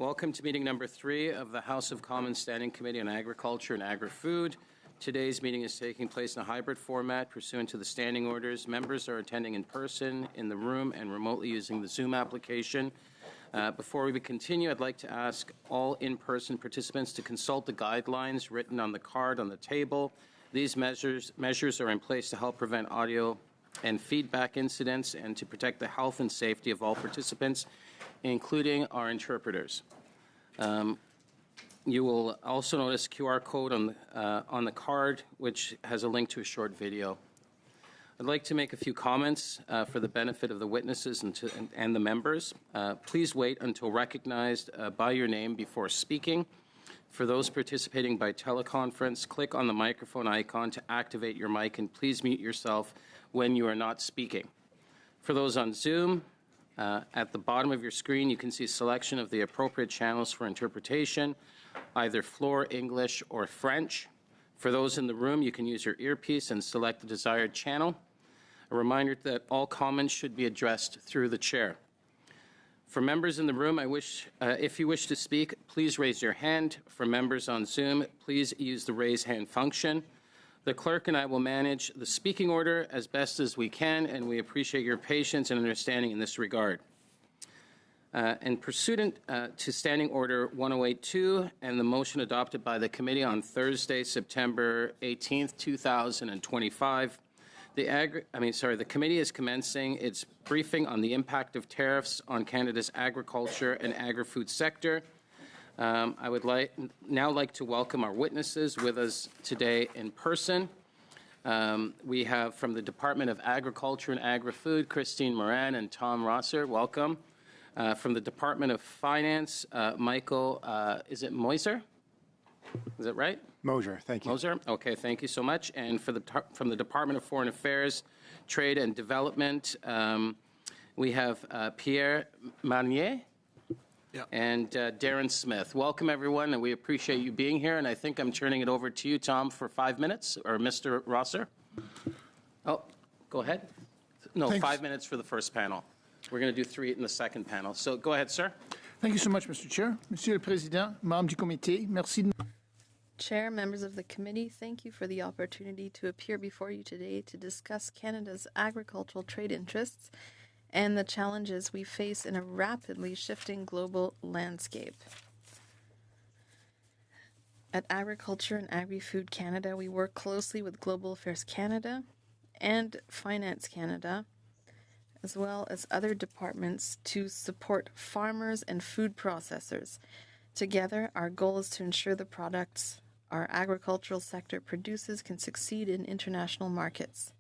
Welcome to meeting number 3 of the House of Commons Standing Committee on Agriculture and Agri-Food. Today's meeting is taking place in a hybrid format pursuant to the standing orders. Members are attending in person in the room and remotely using the Zoom application. Before we continue, I'd like to ask all in-person participants to consult the guidelines written on the card on the table. These measures are in place to help prevent audio and feedback incidents and to protect the health and safety of all participants, including our interpreters. You will also notice a QR code on the card, which has a link to a short video. I'd like to make a few comments for the benefit of the witnesses and the members. Please wait until recognized by your name before speaking. For those participating by teleconference, click on the microphone icon to activate your mic, and please mute yourself when you are not speaking. For those on Zoom, at the bottom of your screen, you can see a selection of the appropriate channels for interpretation, either Floor, English, or French. For those in the room, you can use your earpiece and select the desired channel. A reminder that all comments should be addressed through the chair. For members in the room, if you wish to speak, please raise your hand. For members on Zoom, please use the raise hand function. The clerk and I will manage the speaking order as best as we can, and we appreciate your patience and understanding in this regard. And pursuant to Standing Order 1082 and the motion adopted by the committee on Thursday, September 18th, 2025, the committee is commencing its briefing on the impact of tariffs on Canada's agriculture and agri-food sector. I would now like to welcome our witnesses with us today in person. We have from the Department of Agriculture and Agri-Food, Christine Moran and Tom Rosser. Welcome. From the Department of Finance, Michael, is it Moiser? Is that right? Moser, thank you. Moser, okay, thank you so much. And from the Department of Foreign Affairs, Trade and Development, we have Pierre Marnier and Darren Smith. Welcome, everyone, and we appreciate you being here. And I think I'm turning it over to you, Tom, for 5 minutes, or Mr. Rosser. Oh, go ahead. No, Thanks. 5 minutes for the first panel. We're going to do 3 in the second panel. So go ahead, sir. Thank you so much, Mr. Chair. Monsieur le Président, membres du comité, merci. Chair, members of the committee, thank you for the opportunity to appear before you today to discuss Canada's agricultural trade interests and the challenges we face in a rapidly shifting global landscape. At Agriculture and Agri-Food Canada, we work closely with Global Affairs Canada and Finance Canada, as well as other departments, to support farmers and food processors. Together, our goal is to ensure the products our agricultural sector produces can succeed in international markets.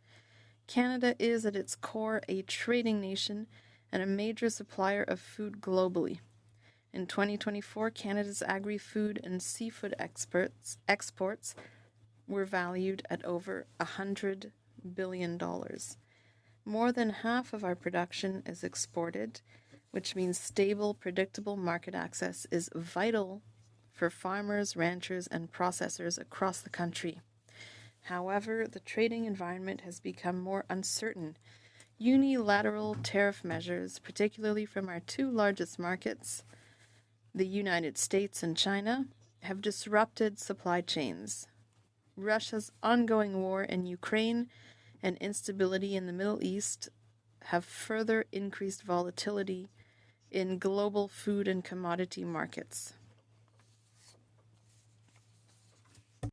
Canada is at its core a trading nation and a major supplier of food globally. In 2024, Canada's agri-food and seafood exports were valued at over $100 billion. More than half of our production is exported, which means stable, predictable market access is vital for farmers, ranchers, and processors across the country. However, the trading environment has become more uncertain. Unilateral tariff measures, particularly from our 2 largest markets, the United States and China, have disrupted supply chains. Russia's ongoing war in Ukraine and instability in the Middle East have further increased volatility in global food and commodity markets.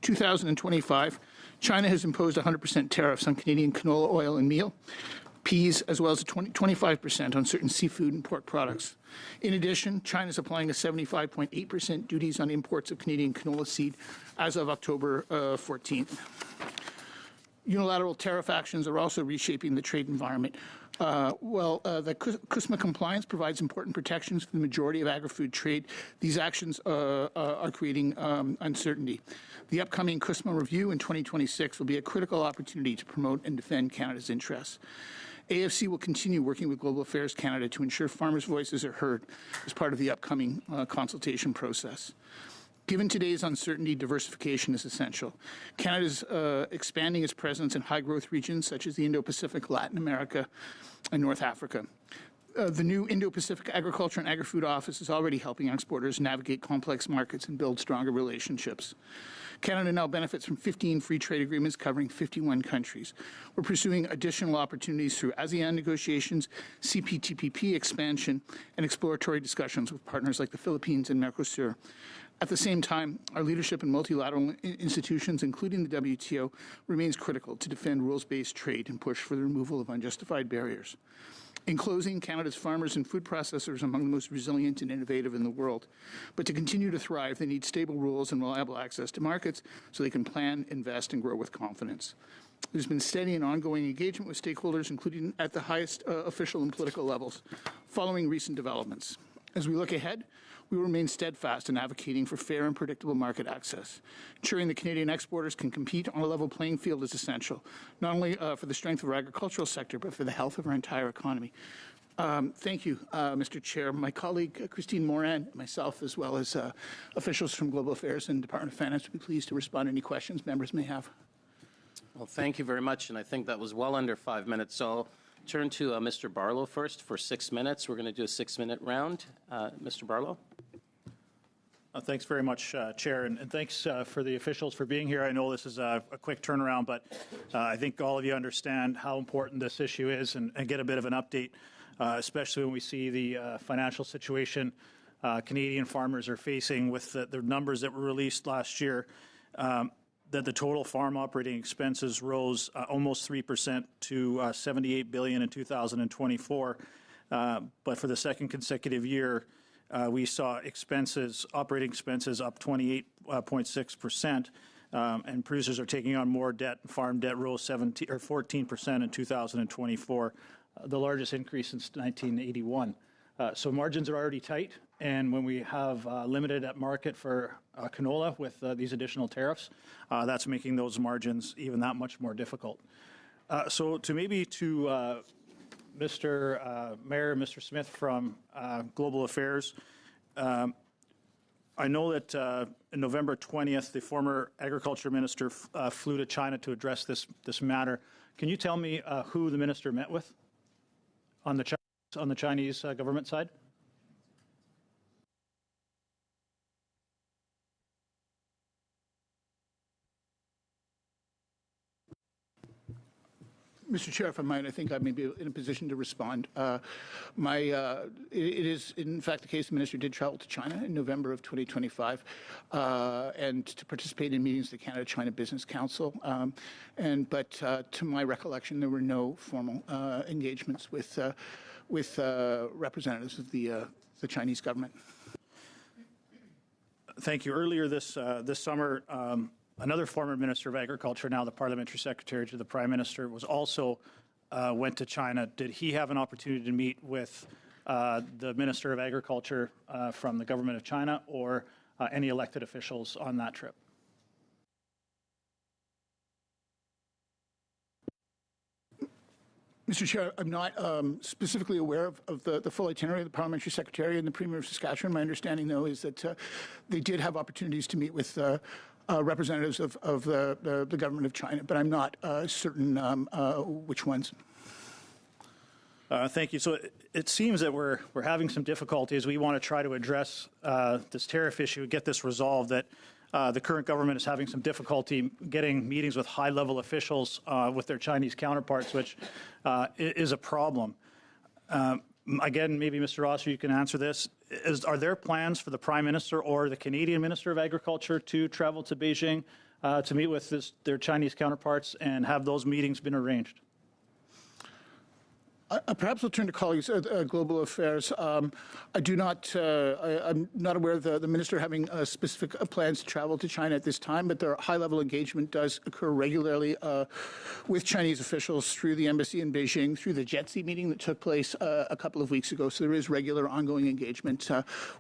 2025, China has imposed 100% tariffs on Canadian canola oil and meal, peas, as well as 25% on certain seafood and pork products. In addition, China is applying a 75.8% duties on imports of Canadian canola seed as of October 14th. Unilateral tariff actions are also reshaping the trade environment. The CUSMA compliance provides important protections for the majority of agri-food trade. These actions are creating uncertainty. The upcoming CUSMA review in 2026 will be a critical opportunity to promote and defend Canada's interests. AFC will continue working with Global Affairs Canada to ensure farmers' voices are heard as part of the upcoming consultation process. Given today's uncertainty, diversification is essential. Canada is expanding its presence in high-growth regions such as the Indo-Pacific, Latin America, and North Africa. The new Indo-Pacific Agriculture and Agri-Food Office is already helping exporters navigate complex markets and build stronger relationships. Canada now benefits from 15 free trade agreements covering 51 countries. We're pursuing additional opportunities through ASEAN negotiations, CPTPP expansion, and exploratory discussions with partners like the Philippines and Mercosur. At the same time, our leadership in multilateral institutions, including the WTO, remains critical to defend rules-based trade and push for the removal of unjustified barriers. In closing, Canada's farmers and food processors are among the most resilient and innovative in the world. But to continue to thrive, they need stable rules and reliable access to markets so they can plan, invest, and grow with confidence. There's been steady and ongoing engagement with stakeholders, including at the highest official and political levels, following recent developments. As we look ahead, we will remain steadfast in advocating for fair and predictable market access. Ensuring that Canadian exporters can compete on a level playing field is essential, not only for the strength of our agricultural sector, but for the health of our entire economy. Thank you, Mr. Chair. My colleague, Christine Moran, myself, as well as officials from Global Affairs and Department of Finance, would be pleased to respond to any questions members may have. Well, thank you very much, and I think that was well under 5 minutes. So I'll turn to Mr. Barlow first for 6 minutes. We're going to do a 6-minute round. Mr. Barlow. Thanks very much, Chair, and thanks for the officials for being here. I know this is a quick turnaround, but I think all of you understand how important this issue is and get a bit of an update, especially when we see the financial situation Canadian farmers are facing with the numbers that were released last year, that the total farm operating expenses rose almost 3% to 78 billion in 2024. But for the second consecutive year, we saw operating expenses up 28.6%, and producers are taking on more debt. Farm debt rose 14% in 2024, the largest increase since 1981. So margins are already tight, and when we have limited at market for canola with these additional tariffs, that's making those margins even that much more difficult. So to Mr. Mayor, Mr. Smith from Global Affairs, I know that on November 20th, the former agriculture minister flew to China to address this matter. Can you tell me who the minister met with on the Chinese government side? Mr. Chair, if I might, I think I may be in a position to respond. It is, in fact, the case the minister did travel to China in November of 2025 and to participate in meetings of the Canada-China Business Council. But to my recollection, there were no formal engagements with representatives of the Chinese government. Thank you. Earlier this summer, another former Minister of Agriculture, now the Parliamentary Secretary to the Prime Minister, was also went to China. Did he have an opportunity to meet with the Minister of Agriculture from the Government of China or any elected officials on that trip? Mr. Chair, I'm not specifically aware of the full itinerary of the Parliamentary Secretary and the Premier of Saskatchewan. My understanding, though, is that they did have opportunities to meet with representatives of the government of China, but I'm not certain which ones. Thank you. So it seems that we're having some difficulties. We want to try to address this tariff issue, get this resolved, that the current government is having some difficulty getting meetings with high-level officials with their Chinese counterparts, which is a problem. Again, maybe Mr. Rosser, you can answer this. Are there plans for the Prime Minister or the Canadian Minister of Agriculture to travel to Beijing to meet with their Chinese counterparts, and have those meetings been arranged? Perhaps we'll turn to colleagues at Global Affairs. I'm not aware of the minister having specific plans to travel to China at this time, but their high-level engagement does occur regularly with Chinese officials through the embassy in Beijing, through the JETSI meeting that took place a couple of weeks ago. So there is regular ongoing engagement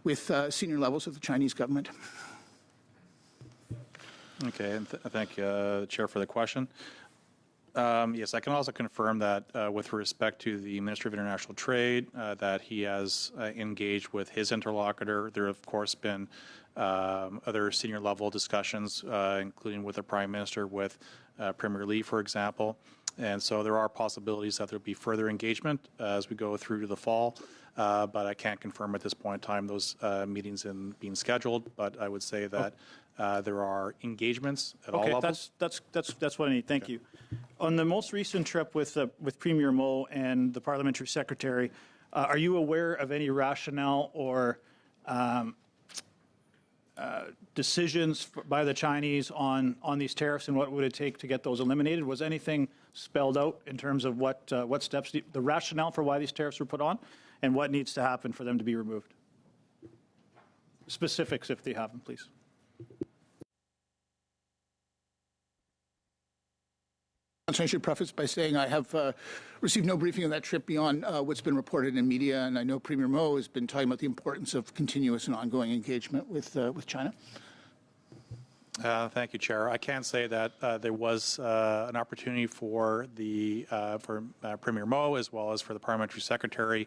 with senior levels of the Chinese government. Okay, and thank you, Chair, for the question. Yes, I can also confirm that with respect to the Minister of International Trade, that he has engaged with his interlocutor. There have, of course, been other senior level discussions, including with the Prime Minister, with Premier Lee, for example. And so there are possibilities that there'll be further engagement as we go through to the fall. But I can't confirm at this point in time those meetings being scheduled. But I would say that there are engagements at all levels. That's what I need. Thank you. On the most recent trip with Premier Moe and the parliamentary secretary, are you aware of any rationale or decisions by the Chinese on these tariffs, and what would it take to get those eliminated? Was anything spelled out in terms of what steps, the rationale for why these tariffs were put on, and what needs to happen for them to be removed? Specifics, if they have them, please. I should preface by saying I have received no briefing on that trip beyond what's been reported in media, and I know Premier Moe has been talking about the importance of continuous and ongoing engagement with China. Thank you, Chair. I can say that there was an opportunity for Premier Moe as well as for the Parliamentary Secretary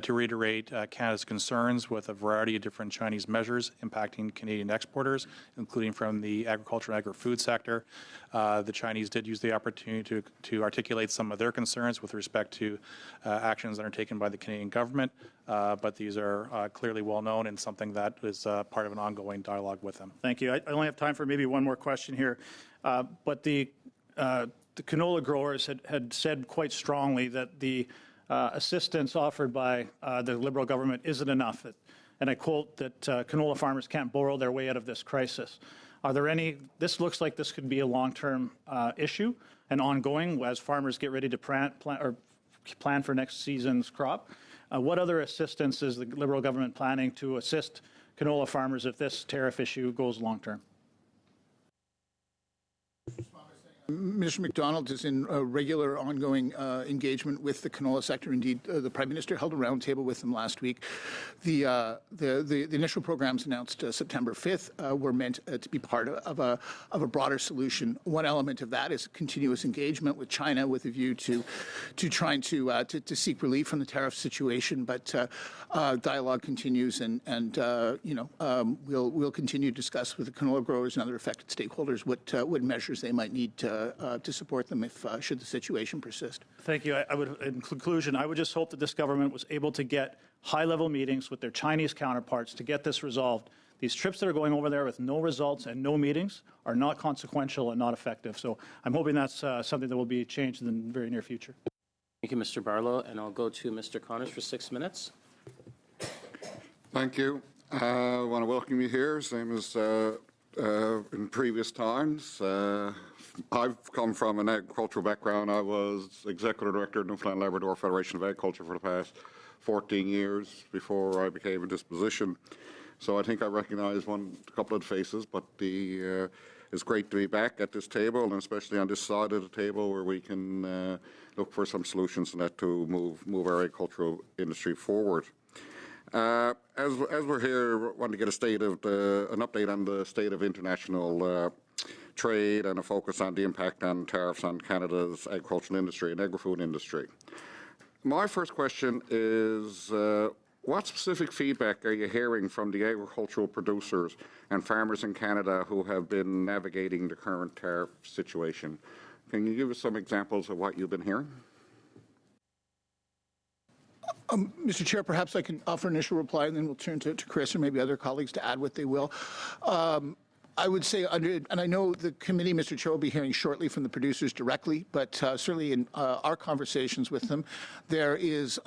to reiterate Canada's concerns with a variety of different Chinese measures impacting Canadian exporters, including from the agriculture and agri-food sector. The Chinese did use the opportunity to articulate some of their concerns with respect to actions undertaken by the Canadian government, but these are clearly well known and something that is part of an ongoing dialogue with them. Thank you. I only have time for maybe one more question here, but the canola growers had said quite strongly that the assistance offered by the Liberal government isn't enough, and I quote that canola farmers can't borrow their way out of this crisis. Are there any? This looks like this could be a long-term issue and ongoing as farmers get ready to plan for next season's crop. What other assistance is the Liberal government planning to assist canola farmers if this tariff issue goes long-term? Minister MacDonald is in regular, ongoing engagement with the canola sector. Indeed, the Prime Minister held a roundtable with them last week. The initial programs announced September 5th were meant to be part of a broader solution. One element of that is continuous engagement with China with a view to trying to seek relief from the tariff situation. But dialogue continues, and we'll continue to discuss with the canola growers and other affected stakeholders what measures they might need to support them if should the situation persist. Thank you. In conclusion, I would just hope that this government was able to get high-level meetings with their Chinese counterparts to get this resolved. These trips that are going over there with no results and no meetings are not consequential and not effective. So I'm hoping that's something that will be changed in the very near future. Thank you, Mr. Barlow, and I'll go to Mr. Connors for 6 minutes. Thank you. I want to welcome you here, same as in previous times. I've come from an agricultural background. I was Executive Director of Newfoundland Labrador Federation of Agriculture for the past 14 years before I became in this position. So I think I recognize a couple of faces, but it's great to be back at this table, and especially on this side of the table where we can look for some solutions and that to move our agricultural industry forward. As we're here, I want to get an update on the state of international trade and a focus on the impact on tariffs on Canada's agricultural industry and agri-food industry. My first question is, what specific feedback are you hearing from the agricultural producers and farmers in Canada who have been navigating the current tariff situation? Can you give us some examples of what you've been hearing? Mr. Chair, perhaps I can offer an initial reply, and then we'll turn to Chris or maybe other colleagues to add what they will. I would say, and I know the committee, Mr. Chair, will be hearing shortly from the producers directly, but certainly in our conversations with them, there is,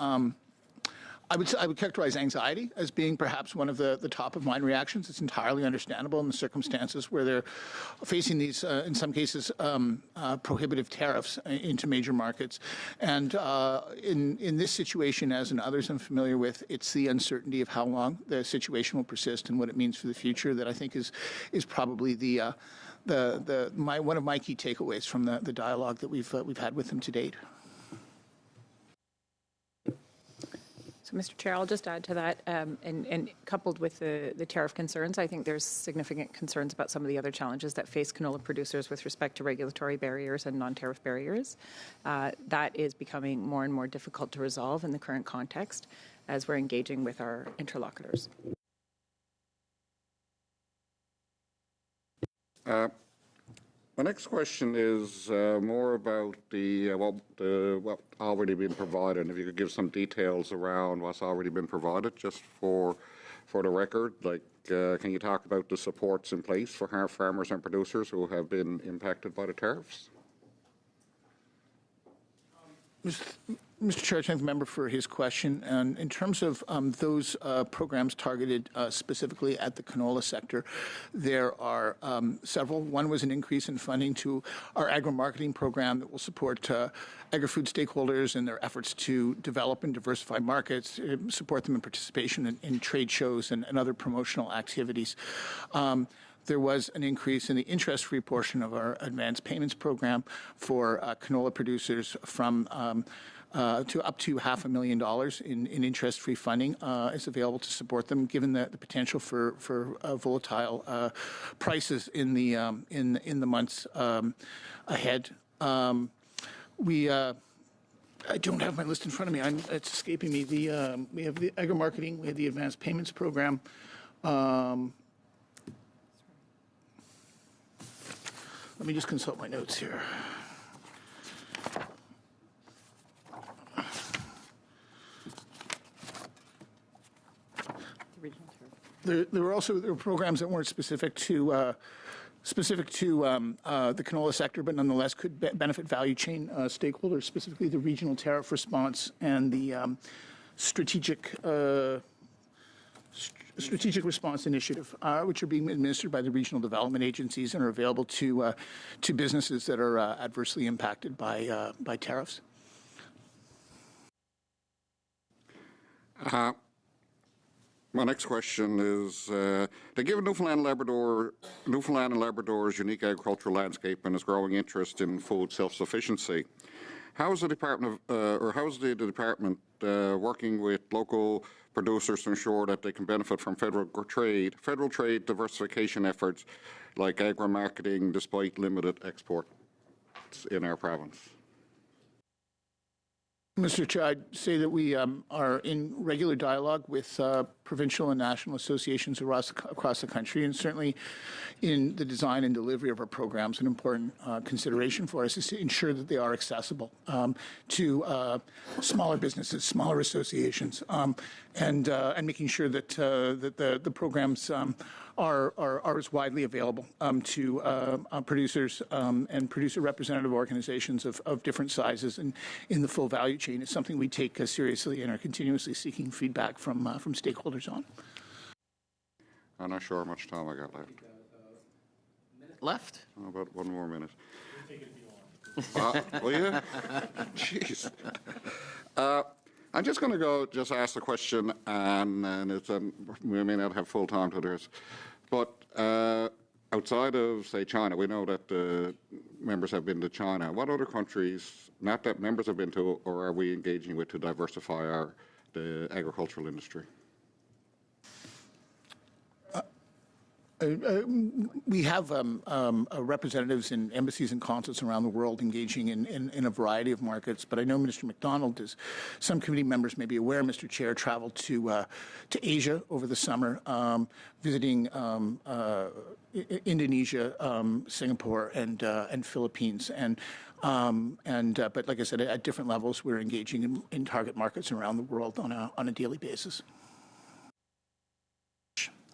I would characterize anxiety as being perhaps one of the top of mind reactions. It's entirely understandable in the circumstances where they're facing these, in some cases, prohibitive tariffs into major markets. And in this situation, as in others I'm familiar with, it's the uncertainty of how long the situation will persist and what it means for the future that I think is probably one of my key takeaways from the dialogue that we've had with them to date. So, Mr. Chair, I'll just add to that, and coupled with the tariff concerns, I think there's significant concerns about some of the other challenges that face canola producers with respect to regulatory barriers and non-tariff barriers. That is becoming more and more difficult to resolve in the current context as we're engaging with our interlocutors. My next question is more about what already been provided. And if you could give some details around what's already been provided, just for the record, like can you talk about the supports in place for farmers and producers who have been impacted by the tariffs? Mr. Chair, I thank the member for his question. And in terms of those programs targeted specifically at the canola sector, there are several. One was an increase in funding to our agri-marketing program that will support agri-food stakeholders in their efforts to develop and diversify markets, support them in participation in trade shows and other promotional activities. There was an increase in the interest-free portion of our advanced payments program for canola producers from to up to $500,000 in interest-free funding is available to support them, given the potential for volatile prices in the months ahead. I don't have my list in front of me. It's escaping me. We have the agri-marketing, we have the advanced payments program. Let me just consult my notes here. There were programs that weren't specific to the canola sector, but nonetheless could benefit value chain stakeholders, specifically the regional tariff response and the strategic response initiative, which are being administered by the regional development agencies and are available to businesses that are adversely impacted by tariffs. My next question is, to give Newfoundland and Labrador's unique agricultural landscape and its growing interest in food self-sufficiency, how is the department working with local producers to ensure that they can benefit from federal trade diversification efforts like agri-marketing despite limited exports in our province? Mr. Chair, I'd say that we are in regular dialogue with provincial and national associations across the country, and certainly in the design and delivery of our programs, an important consideration for us is to ensure that they are accessible to smaller businesses, smaller associations, and making sure that the programs are as widely available to producers and producer representative organizations of different sizes and in the full value chain is something we take seriously and are continuously seeking feedback from stakeholders on. I'm not sure how much time I got left. Left? Oh, about one more minute. Will you? Jeez. I'm just going to just ask the question, and it's, we may not have full time to this, but outside of, say, China, we know that members have been to China. What other countries, not that members have been to, or are we engaging with to diversify the agricultural industry? We have representatives in embassies and consulates around the world engaging in a variety of markets, but I know Minister MacDonald, as some committee members may be aware, Mr. Chair, traveled to Asia over the summer, visiting Indonesia, Singapore, and Philippines, but like I said, at different levels, we're engaging in target markets around the world on a daily basis.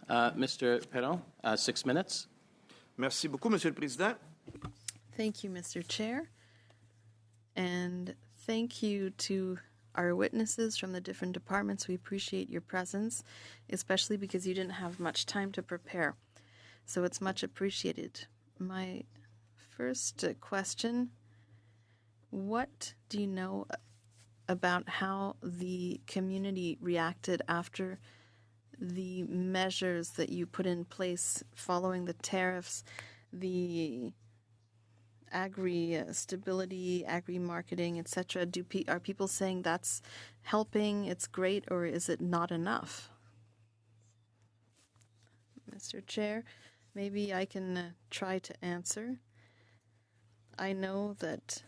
Mr. Perron, 6 minutes. Merci beaucoup, Monsieur le Président. Thank you, Mr. Chair. And thank you to our witnesses from the different departments. We appreciate your presence, especially because you didn't have much time to prepare. So it's much appreciated. My first question, what do you know about how the community reacted after the measures that you put in place following the tariffs, the agri-stability, agri-marketing, etc.? Are people saying that's helping, it's great, or is it not enough? Mr. Chair, maybe I can try to answer. I know that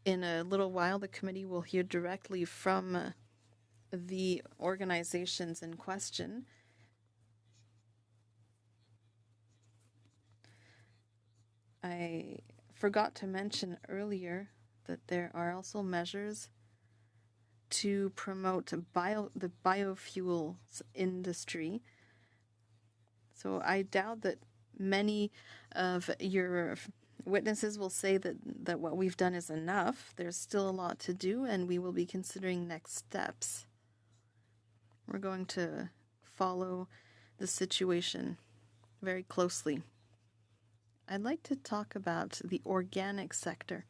in a little while the committee will hear directly from the organizations in question. I forgot to mention earlier that there are also measures to promote the biofuels industry. So I doubt that many of your witnesses will say that what we've done is enough. There's still a lot to do, and we will be considering next steps. We're going to follow the situation very closely. I'd like to talk about the organic sector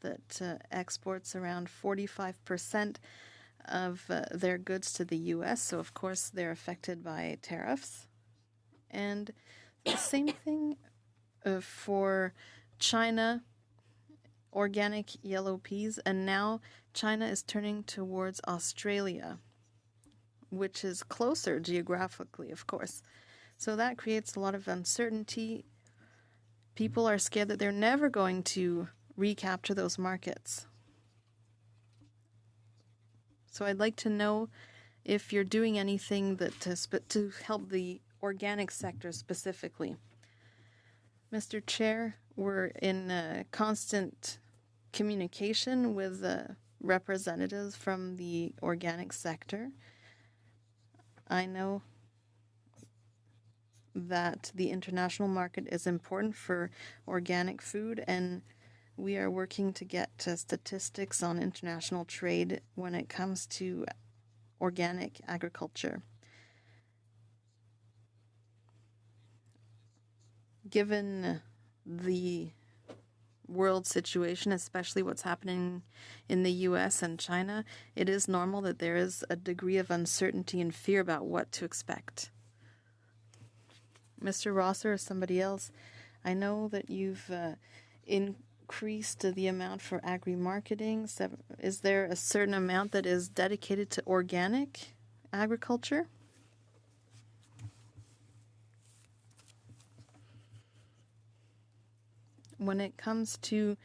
that exports around 45% of their goods to the U.S., so of course they're affected by tariffs. And the same thing for China, organic yellow peas, and now China is turning towards Australia, which is closer geographically, of course. So that creates a lot of uncertainty. People are scared that they're never going to recapture those markets. So I'd like to know if you're doing anything that to help the organic sector specifically. Mr. Chair, we're in constant communication with representatives from the organic sector. I know that the international market is important for organic food, and we are working to get statistics on international trade when it comes to organic agriculture. Given the world situation, especially what's happening in the US and China, it is normal that there is a degree of uncertainty and fear about what to expect. Mr. Rosser or somebody else, I know that you've increased the amount for agri-marketing. Is there a certain amount that is dedicated to organic agriculture? When it comes to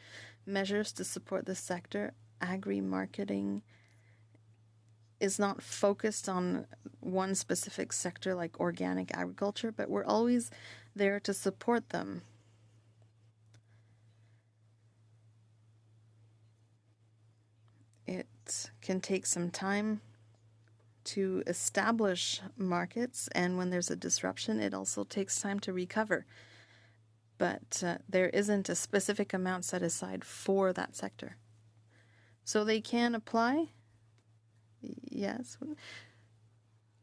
measures to support the sector, agri-marketing is not focused on one specific sector like organic agriculture, but we're always there to support them. It can take some time to establish markets, and when there's a disruption, it also takes time to recover. But there isn't a specific amount set aside for that sector. So they can apply? Yes.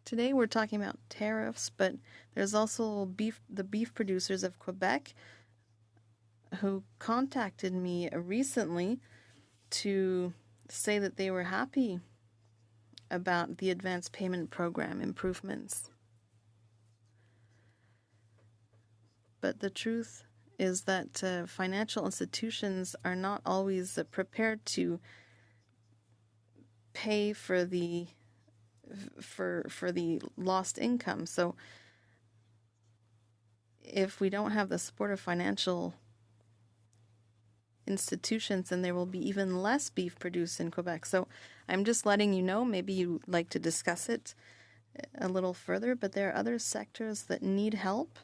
Today we're talking about tariffs, but there's also the beef producers of Quebec who contacted me recently to say that they were happy about the advance payment program improvements. But the truth is that financial institutions are not always prepared to pay for the lost income. So if we don't have the support of financial institutions, then there will be even less beef produced in Quebec. So I'm just letting you know, maybe you'd like to discuss it a little further, but there are other sectors that need help.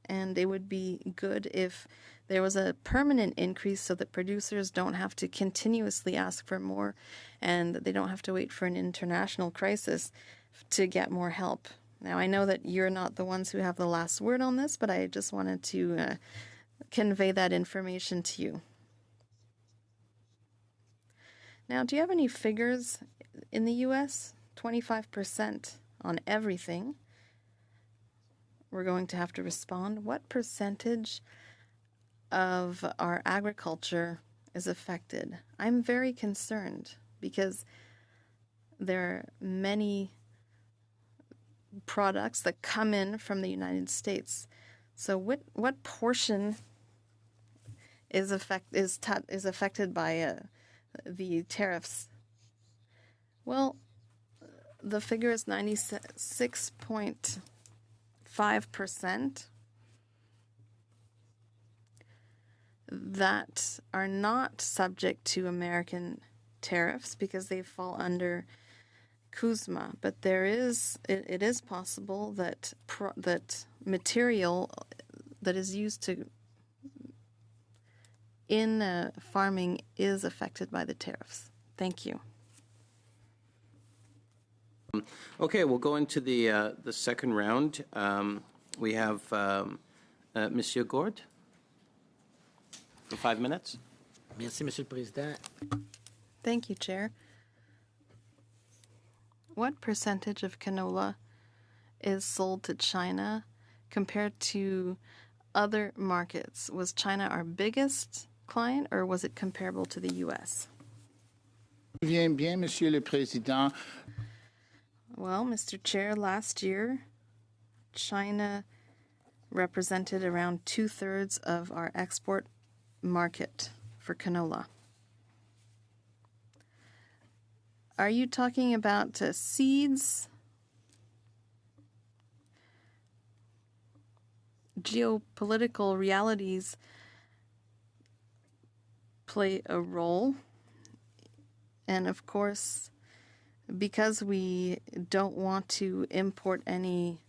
And it would be good if there was a permanent increase so that producers don't have to continuously ask for more and they don't have to wait for an international crisis to get more help. Now, I know that you're not the ones who have the last word on this, but I just wanted to convey that information to you. Now, do you have any figures in the U.S.? 25% on everything. We're going to have to respond. What percentage of our agriculture is affected? I'm very concerned because there are many products that come in from the United States. So what portion is affected by the tariffs? Well, the figure is 96.5% that are not subject to American tariffs because they fall under CUSMA. But it is possible that that material that is used to in farming is affected by the tariffs? Thank you. Okay, we'll go into the second round. We have Monsieur Gourde for 5 minutes. Merci, Monsieur le Président. Thank you, Chair. What percentage of canola is sold to China compared to other markets? Was China our biggest client, or was it comparable to the U.S.? Bien, Monsieur le Président. Well, Mr. Chair, last year, China represented around 2/3 of our export market for canola. Are you talking about seeds? Geopolitical realities play a role. And of course, because we don't want to import any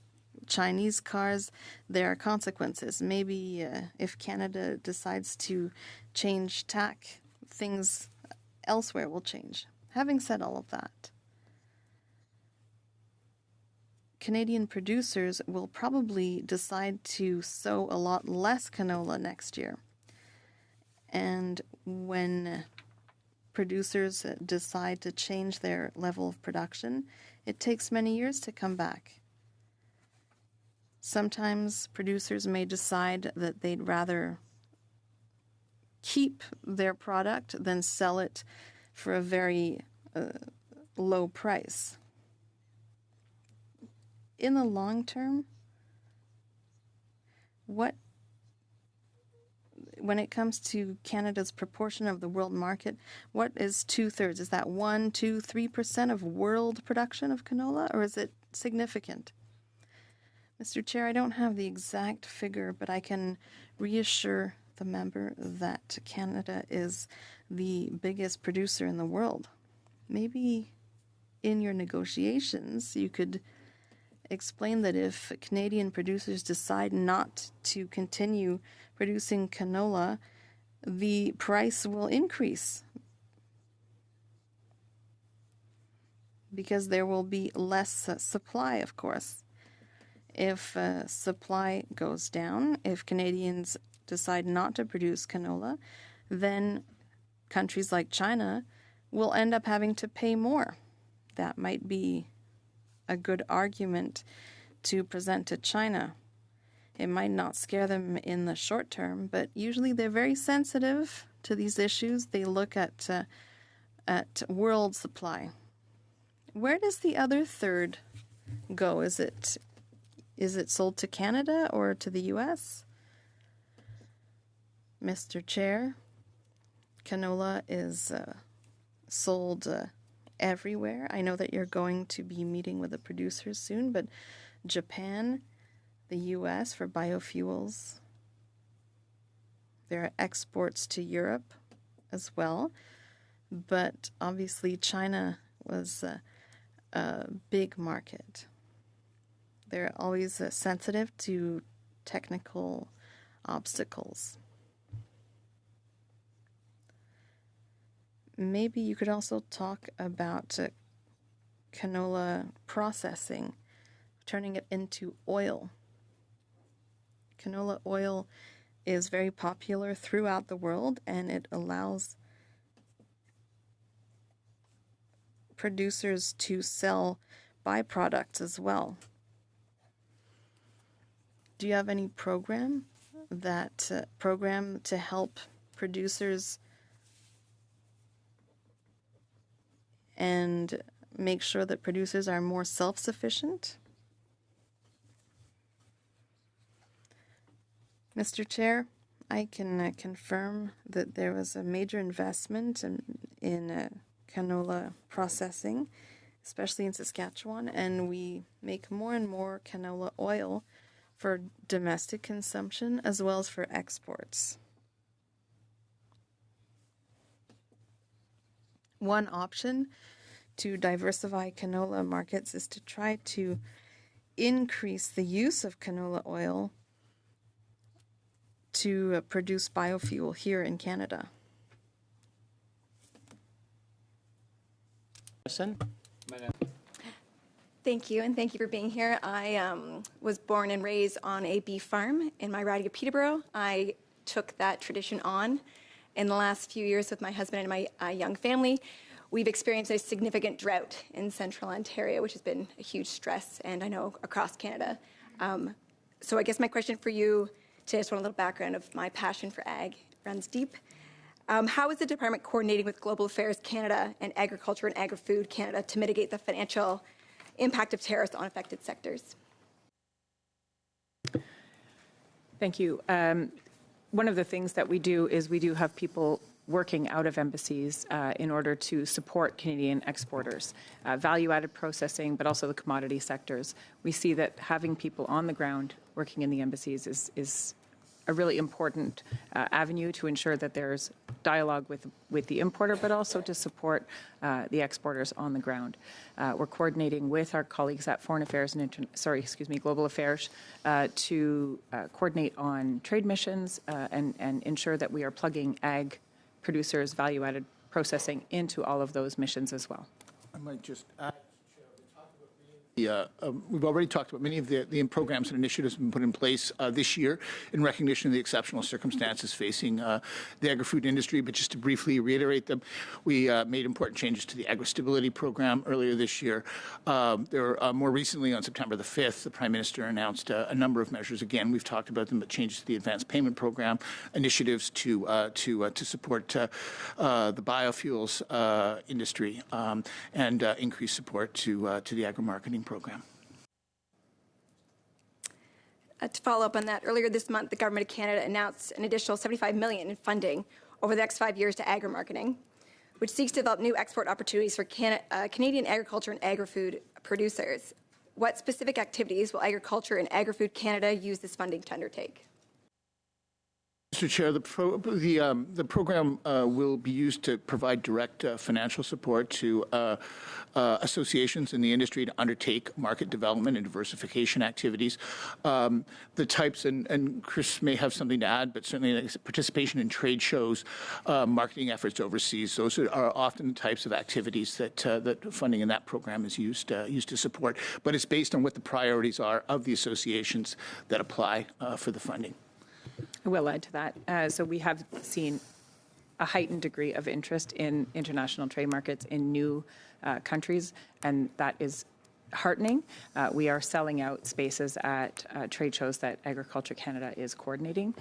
Chinese cars, there are consequences. Maybe if Canada decides to change tack, things elsewhere will change. Having said all of that, Canadian producers will probably decide to sow a lot less canola next year. And when producers decide to change their level of production, it takes many years to come back. Sometimes producers may decide that they'd rather keep their product than sell it for a very low price. In the long term, when it comes to Canada's proportion of the world market, what is 2/3? Is that 1, 2, 3% of world production of canola, or is it significant? Mr. Chair, I don't have the exact figure, but I can reassure the member that Canada is the biggest producer in the world. Maybe in your negotiations, you could explain that if Canadian producers decide not to continue producing canola, the price will increase because there will be less supply, of course. If supply goes down, if Canadians decide not to produce canola, then countries like China will end up having to pay more. That might be a good argument to present to China. It might not scare them in the short term, but usually they're very sensitive to these issues. They look at world supply. Where does the other third go? Is it sold to Canada or to the U.S.? Mr. Chair, canola is sold everywhere. I know that you're going to be meeting with the producers soon, but Japan, the U.S. for biofuels, there are exports to Europe as well, but obviously China was a big market. They're always sensitive to technical obstacles. Maybe you could also talk about canola processing, turning it into oil. Canola oil is very popular throughout the world, and it allows producers to sell byproducts as well. Do you have any program to help producers and make sure that producers are more self-sufficient? Mr. Chair, I can confirm that there was a major investment in canola processing, especially in Saskatchewan, and we make more and more canola oil for domestic consumption as well as for exports. One option to diversify canola markets is to try to increase the use of canola oil to produce biofuel here in Canada? Thank you, and thank you for being here. I was born and raised on a beef farm in my riding of Peterborough. I took that tradition on in the last few years with my husband and my young family. We've experienced a significant drought in central Ontario, which has been a huge stress, and I know across Canada. So I guess my question for you today, I just want a little background of my passion for ag. It runs deep. How is the department coordinating with Global Affairs Canada and Agriculture and Agri-Food Canada to mitigate the financial impact of tariffs on affected sectors? Thank you. One of the things that we do is we do have people working out of embassies in order to support Canadian exporters, value-added processing, but also the commodity sectors. We see that having people on the ground working in the embassies is a really important avenue to ensure that there's dialogue with the importer, but also to support the exporters on the ground. We're coordinating with our colleagues at Foreign Affairs and Global Affairs to coordinate on trade missions and ensure that we are plugging ag producers, value-added processing into all of those missions as well. I might just add, we've already talked about many of the programs and initiatives have been put in place this year in recognition of the exceptional circumstances facing the agri-food industry. But just to briefly reiterate them, we made important changes to the agri-stability program earlier this year. More recently, on September the 5th, the Prime Minister announced a number of measures. Again, we've talked about them, but changes to the advanced payment program, initiatives to support the biofuels industry, and increased support to the agri-marketing program. To follow up on that, earlier this month, the Government of Canada announced an additional $75 million in funding over the next 5 years to agri-marketing, which seeks to develop new export opportunities for Canadian agriculture and agri-food producers. What specific activities will Agriculture and Agri-Food Canada use this funding to undertake? Mr. Chair, the program will be used to provide direct financial support to associations in the industry to undertake market development and diversification activities. The types, and Chris may have something to add, but certainly participation in trade shows, marketing efforts overseas, those are often the types of activities that funding in that program is used to support. But it's based on what the priorities are of the associations that apply for the funding. I will add to that. So we have seen a heightened degree of interest in international trade markets in new countries, and that is heartening. We are selling out spaces at trade shows that Agriculture Canada is coordinating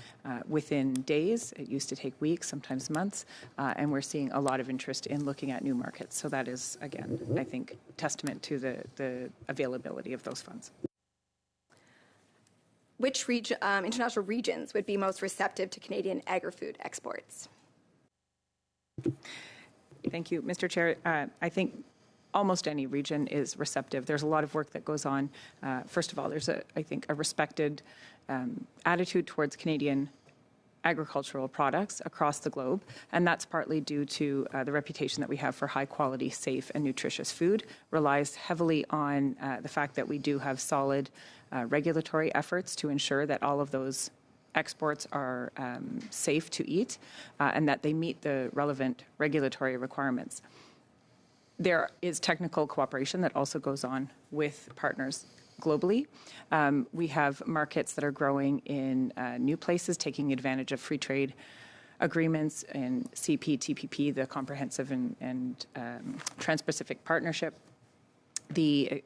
within days. It used to take weeks, sometimes months, and we're seeing a lot of interest in looking at new markets. So that is, again, I think, testament to the availability of those funds. Which international regions would be most receptive to Canadian agri-food exports? Thank you, Mr. Chair. I think almost any region is receptive. There's a lot of work that goes on. First of all, there's, I think, a respected attitude towards Canadian agricultural products across the globe, and that's partly due to the reputation that we have for high-quality, safe, and nutritious food. Relies heavily on the fact that we do have solid regulatory efforts to ensure that all of those exports are safe to eat and that they meet the relevant regulatory requirements. There is technical cooperation that also goes on with partners globally. We have markets that are growing in new places, taking advantage of free trade agreements and CPTPP, the Comprehensive and Trans-Pacific Partnership. The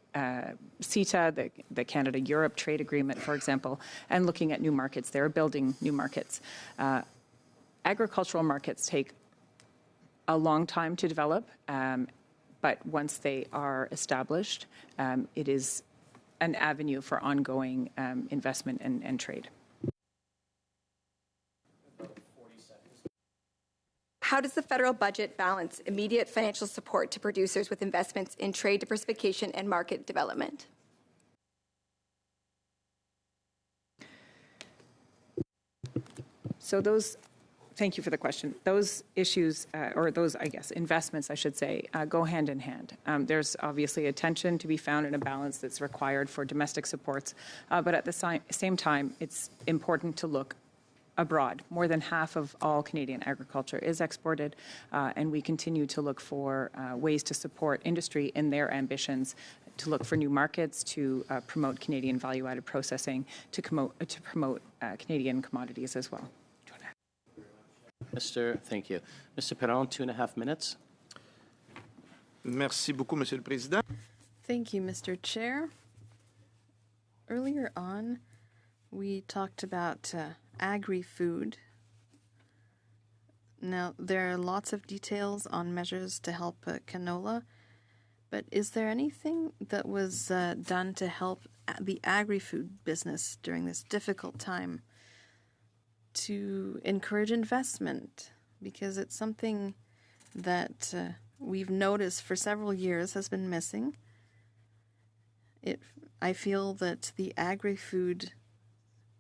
CETA, the Canada-Europe trade agreement, for example, and looking at new markets. They're building new markets. Agricultural markets take a long time to develop, but once they are established, it is an avenue for ongoing investment and trade. How does the federal budget balance immediate financial support to producers with investments in trade diversification and market development? So thank you for the question. Those issues, or those, I guess, investments, I should say, go hand in hand. There's obviously a tension to be found in a balance that's required for domestic supports, but at the same time, it's important to look abroad. More than half of all Canadian agriculture is exported, and we continue to look for ways to support industry in their ambitions, to look for new markets, to promote Canadian value-added processing, to promote Canadian commodities as well. Thank you. Mr. Perron, 2.5 minutes. Merci beaucoup, Monsieur le Président. Thank you, Mr. Chair. Earlier on, we talked about Agri-Food. Now, there are lots of details on measures to help canola, but is there anything that was done to help the Agri-Food business during this difficult time to encourage investment? Because it's something that we've noticed for several years has been missing. I feel that the agri-food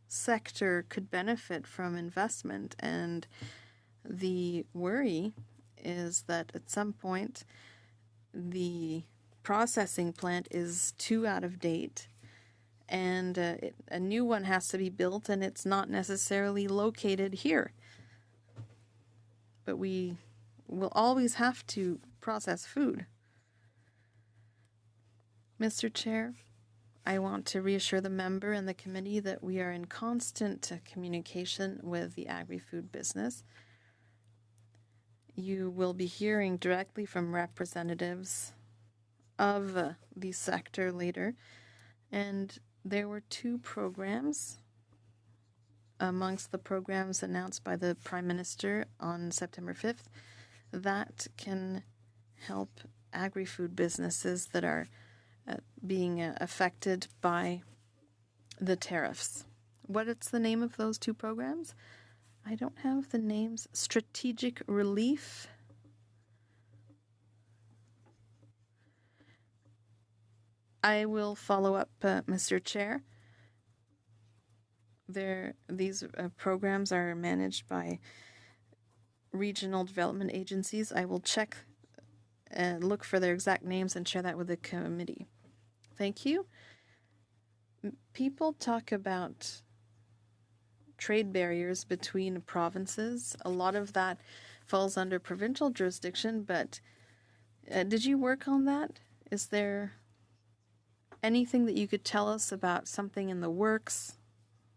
sector could benefit from investment, and the worry is that at some point the processing plant is too out of date and a new one has to be built, and it's not necessarily located here. But we will always have to process food. Mr. Chair, I want to reassure the member and the committee that we are in constant communication with the agri-food business. You will be hearing directly from representatives of the sector later. And there were 2 programs amongst the programs announced by the Prime Minister on September 5th that can help agri-food businesses that are being affected by the tariffs. What's the name of those 2 programs? I don't have the names. Strategic Relief. I will follow up, Mr. Chair. These programs are managed by regional development agencies. I will check and look for their exact names and share that with the committee. Thank you. People talk about trade barriers between provinces. A lot of that falls under provincial jurisdiction, but did you work on that? Is there anything that you could tell us about something in the works,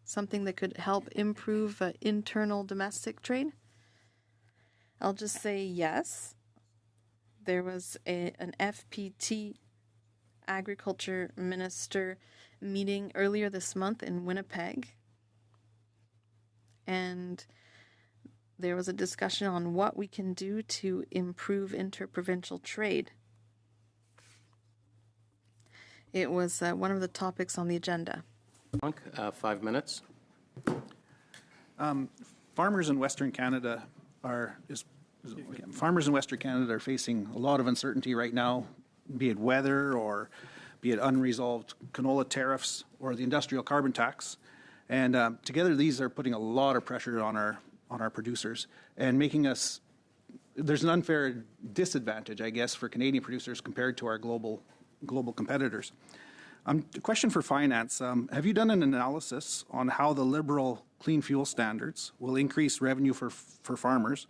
something that could help improve internal domestic trade? I'll just say yes. There was an FPT agriculture minister meeting earlier this month in Winnipeg, and there was a discussion on what we can do to improve interprovincial trade. It was one of the topics on the agenda. 5 minutes. Farmers in Western Canada are facing a lot of uncertainty right now, be it weather or be it unresolved canola tariffs or the industrial carbon tax. And together these are putting a lot of pressure on our producers and making us, there's an unfair disadvantage, I guess, for Canadian producers compared to our global competitors. A question for finance. Have you done an analysis on how the liberal clean fuel standards will increase revenue for farmers?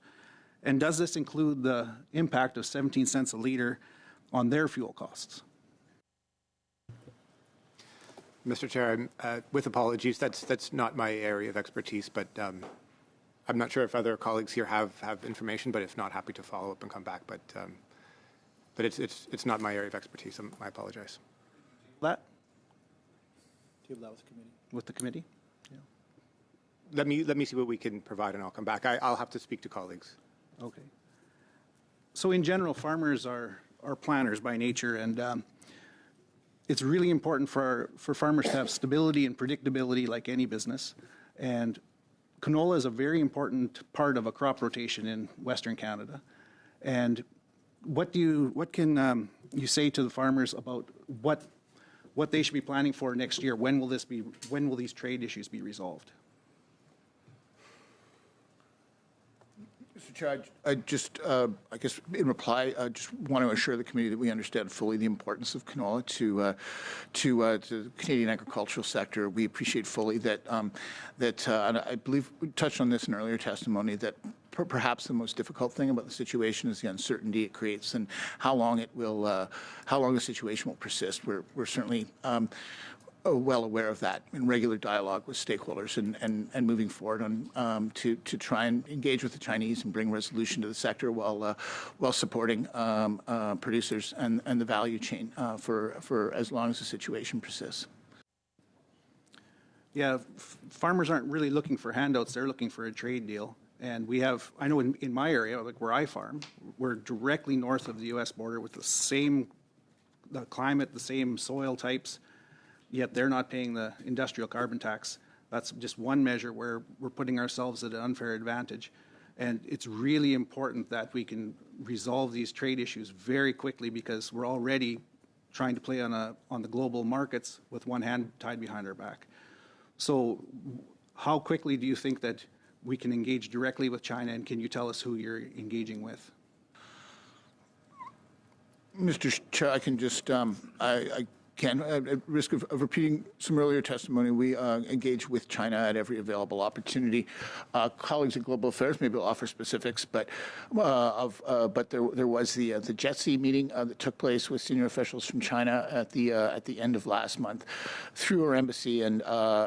And does this include the impact of 17 cents a litre on their fuel costs? Mr. Chair, with apologies, that's not my area of expertise, but I'm not sure if other colleagues here have information, but if not, happy to follow up and come back. But it's not my area of expertise. I apologize. That? Table that with the committee. With the committee? Yeah. Let me see what we can provide, and I'll come back. I'll have to speak to colleagues. Okay. So in general, farmers are planners by nature, and it's really important for farmers to have stability and predictability like any business. And canola is a very important part of a crop rotation in Western Canada. And what can you say to the farmers about what they should be planning for next year? When will these trade issues be resolved? Mr. Chair, I just, I guess in reply, I just want to assure the committee that we understand fully the importance of canola to the Canadian agricultural sector. We appreciate fully that, and I believe we touched on this in earlier testimony, that perhaps the most difficult thing about the situation is the uncertainty it creates and how long it will, how long the situation will persist. We're certainly well aware of that in regular dialogue with stakeholders and moving forward on to try and engage with the Chinese and bring resolution to the sector while supporting producers and the value chain for as long as the situation persists. Yeah, farmers aren't really looking for handouts. They're looking for a trade deal. And we have, I know in my area, like where I farm, we're directly north of the U.S. border with the climate, the same soil types, yet they're not paying the industrial carbon tax. That's just one measure where we're putting ourselves at an unfair advantage. And it's really important that we can resolve these trade issues very quickly because we're already trying to play on the global markets with one hand tied behind our back. So how quickly do you think that we can engage directly with China, and can you tell us who you're engaging with? Mr. Chair, I can just, I can, at risk of repeating some earlier testimony, we engage with China at every available opportunity. Colleagues at Global Affairs maybe will offer specifics, but there was the JETSI meeting that took place with senior officials from China at the end of last month. Through our embassy and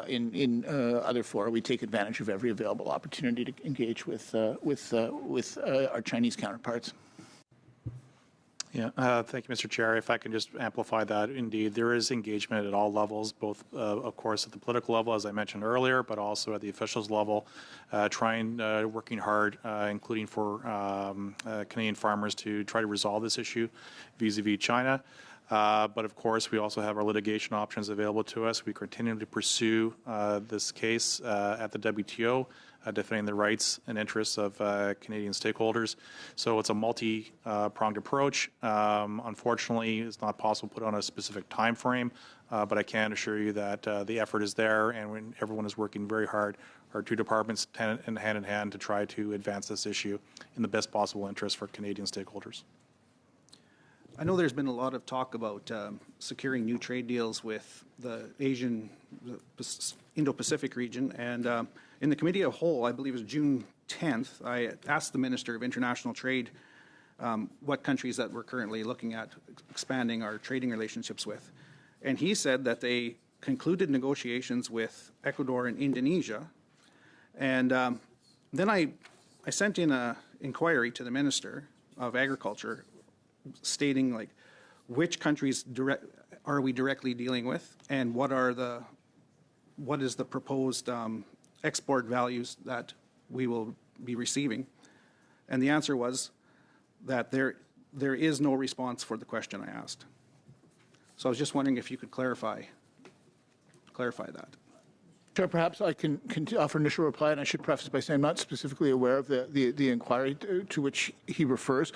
in other fora, we take advantage of every available opportunity to engage with our Chinese counterparts. Yeah, thank you, Mr. Chair. If I can just amplify that, indeed, there is engagement at all levels, both, of course, at the political level, as I mentioned earlier, but also at the officials level, working hard, including for Canadian farmers to try to resolve this issue vis-a-vis China. But of course, we also have our litigation options available to us. We continue to pursue this case at the WTO, defending the rights and interests of Canadian stakeholders. So it's a multi-pronged approach. Unfortunately, it's not possible to put on a specific time frame, but I can assure you that the effort is there, and when everyone is working very hard, our two departments hand in hand to try to advance this issue in the best possible interest for Canadian stakeholders. I know there's been a lot of talk about securing new trade deals with the Indo-Pacific region, and in the committee of whole, I believe it was June 10th, I asked the Minister of International Trade what countries that we're currently looking at expanding our trading relationships with. And he said that they concluded negotiations with Ecuador and Indonesia. And then I sent in an inquiry to the Minister of Agriculture stating like which countries are we directly dealing with and what is the proposed export values that we will be receiving. And the answer was that there is no response for the question I asked. So I was just wondering if you could clarify that. Chair, perhaps I can offer initial reply, and I should preface by saying I'm not specifically aware of the inquiry to which he refers,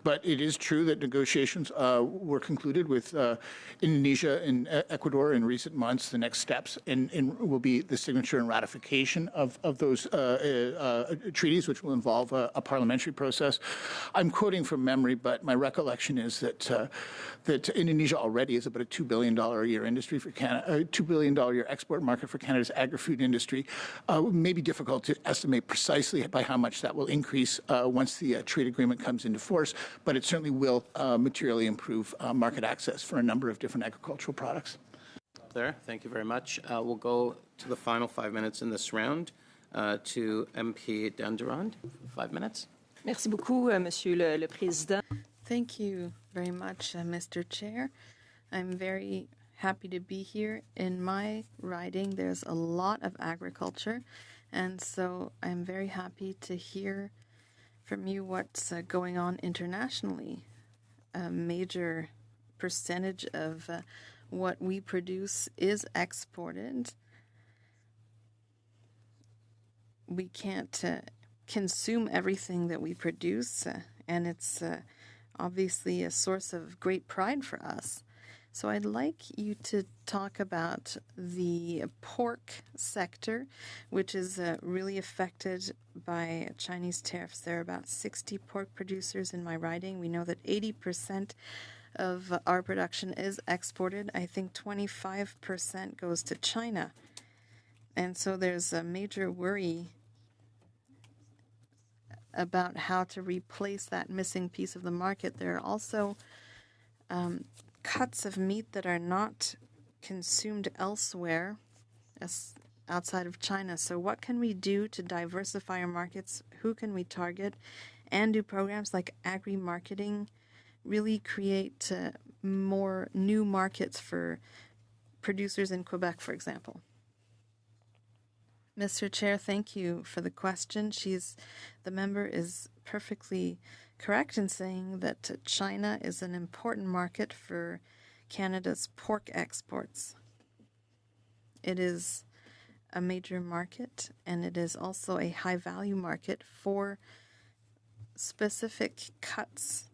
but it is true that negotiations were concluded with Indonesia and Ecuador in recent months. The next steps will be the signature and ratification of those treaties, which will involve a parliamentary process. I'm quoting from memory, but my recollection is that Indonesia already is about a $2 billion a year industry for Canada, $2 billion a year export market for Canada's agri-food industry. May be difficult to estimate precisely by how much that will increase once the trade agreement comes into force, but it certainly will materially improve market access for a number of different agricultural products. Thank you very much. We'll go to the final 5 minutes in this round to MP Dandurand. 5 minutes. Merci beaucoup, Monsieur le Président. Thank you very much, Mr. Chair. I'm very happy to be here. In my riding, there's a lot of agriculture, and so I'm very happy to hear from you what's going on internationally. A major percentage of what we produce is exported. We can't consume everything that we produce, and it's obviously a source of great pride for us. So I'd like you to talk about the pork sector, which is really affected by Chinese tariffs. There are about 60 pork producers in my riding. We know that 80% of our production is exported. I think 25% goes to China. And so there's a major worry about how to replace that missing piece of the market. There are also cuts of meat that are not consumed elsewhere outside of China. So what can we do to diversify our markets? Who can we target? And do programs like agri-marketing really create more new markets for producers in Quebec, for example? Mr. Chair, thank you for the question. The member is perfectly correct in saying that China is an important market for Canada's pork exports. It is a major market, and it is also a high-value market for specific cuts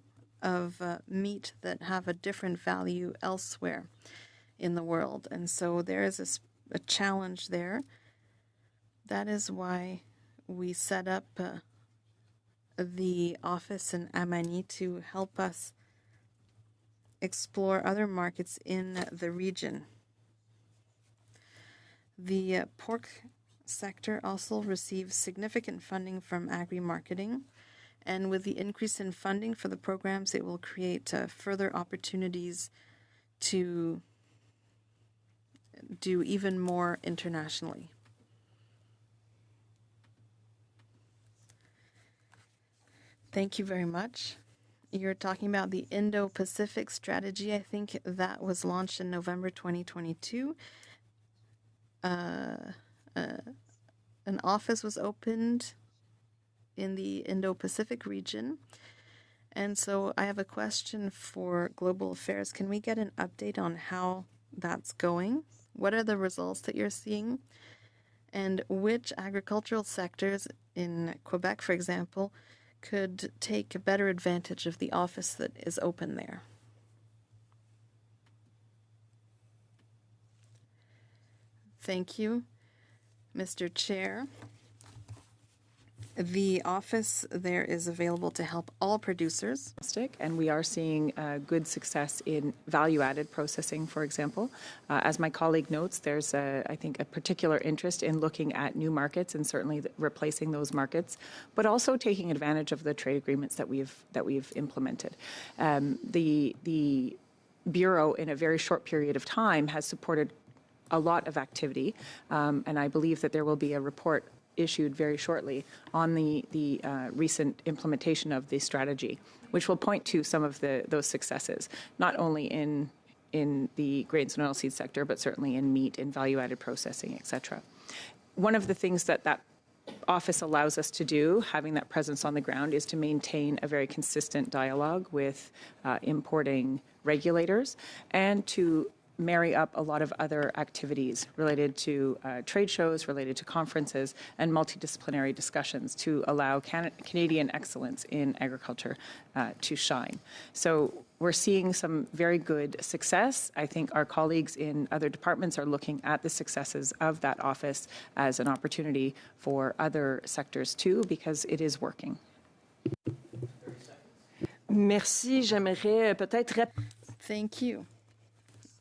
of meat that have a different value elsewhere in the world. And so there is a challenge there. That is why we set up the office in Amani to help us explore other markets in the region. The pork sector also receives significant funding from agri-marketing, and with the increase in funding for the programs, it will create further opportunities to do even more internationally. Thank you very much. You're talking about the Indo-Pacific strategy. I think that was launched in November 2022. An office was opened in the Indo-Pacific region. And so I have a question for Global Affairs. Can we get an update on how that's going? What are the results that you're seeing? And which agricultural sectors in Quebec, for example, could take a better advantage of the office that is open there? Thank you, Mr. Chair. The office there is available to help all producers. And we are seeing good success in value-added processing, for example. As my colleague notes, there's, I think, a particular interest in looking at new markets and certainly replacing those markets, but also taking advantage of the trade agreements that we've implemented. The Bureau, in a very short period of time, has supported a lot of activity, and I believe that there will be a report issued very shortly on the recent implementation of the strategy, which will point to some of those successes, not only in the grains and oilseed sector, but certainly in meat, in value-added processing, et cetera. One of the things that office allows us to do, having that presence on the ground, is to maintain a very consistent dialogue with importing regulators and to marry up a lot of other activities related to trade shows, related to conferences, and multidisciplinary discussions to allow Canadian excellence in agriculture to shine. So we're seeing some very good success. I think our colleagues in other departments are looking at the successes of that office as an opportunity for other sectors too, because it is working. Merci. J'aimerais peut-être... Thank you.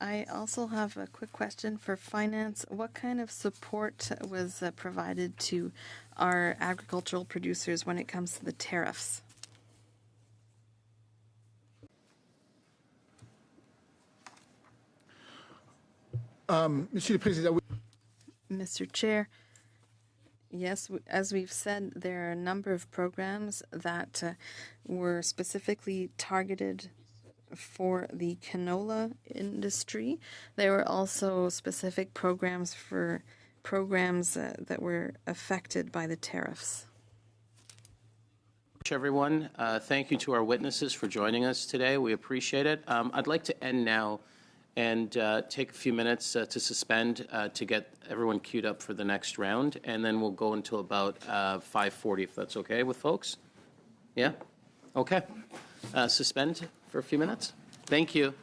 I also have a quick question for finance. What kind of support was provided to our agricultural producers when it comes to the tariffs? Monsieur le Président. Mr. Chair, yes, as we've said, there are a number of programs that were specifically targeted for the canola industry. There were also specific programs for programs that were affected by the tariffs. Everyone, thank you to our witnesses for joining us today. We appreciate it. I'd like to end now and take a few minutes to suspend to get everyone queued up for the next round, and then we'll go until about 5:40, if that's okay with folks. Yeah? Okay. Suspend for a few minutes. Thank you.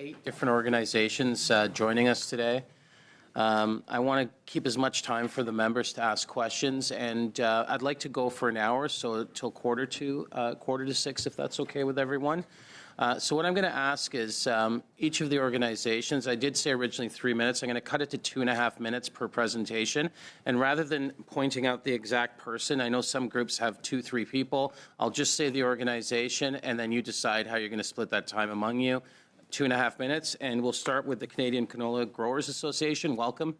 8 different organizations joining us today. I want to keep as much time for the members to ask questions, and I'd like to go for an hour, so till quarter to 6, if that's okay with everyone. So what I'm going to ask is each of the organizations, I did say originally 3 minutes, I'm going to cut it to 2.5 minutes per presentation. And rather than pointing out the exact person, I know some groups have 2-3 people, I'll just say the organization, and then you decide how you're going to split that time among you. 2.5 minutes, and we'll start with the Canadian Canola Growers Association. Welcome.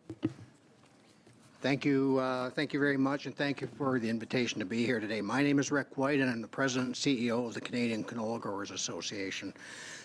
Thank you very much, and thank you for the invitation to be here today. My name is Rick White, and I'm the President and CEO of the Canadian Canola Growers Association.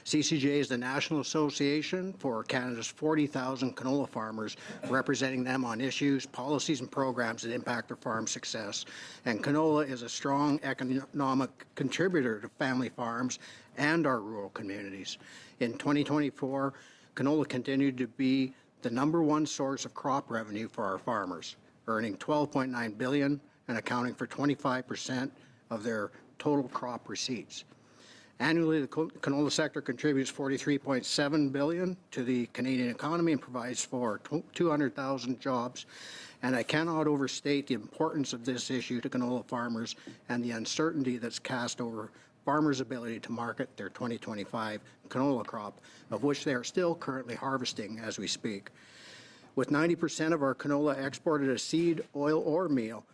CCGA is the national association for Canada's 40,000 canola farmers, representing them on issues, policies, and programs that impact their farm success. And canola is a strong economic contributor to family farms and our rural communities. In 2024, canola continued to be the #1 source of crop revenue for our farmers, earning $12.9 billion and accounting for 25% of their total crop receipts. Annually, the canola sector contributes $43.7 billion to the Canadian economy and provides for 200,000 jobs. And I cannot overstate the importance of this issue to canola farmers and the uncertainty that's cast over farmers' ability to market their 2025 canola crop, of which they are still currently harvesting as we speak. With 90% of our canola exported as seed, oil, or meal,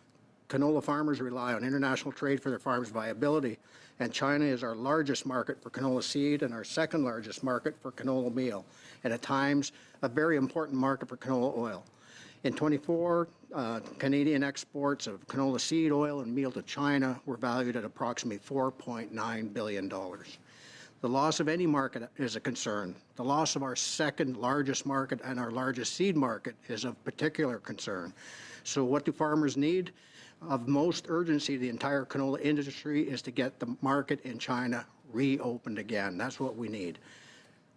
canola farmers rely on international trade for their farms' viability, and China is our largest market for canola seed and our second largest market for canola meal, and at times a very important market for canola oil. In 24, Canadian exports of canola seed, oil, and meal to China were valued at approximately $4.9 billion. The loss of any market is a concern. The loss of our second largest market and our largest seed market is of particular concern. So what do farmers need? Of most urgency, the entire canola industry is to get the market in China reopened again. That's what we need.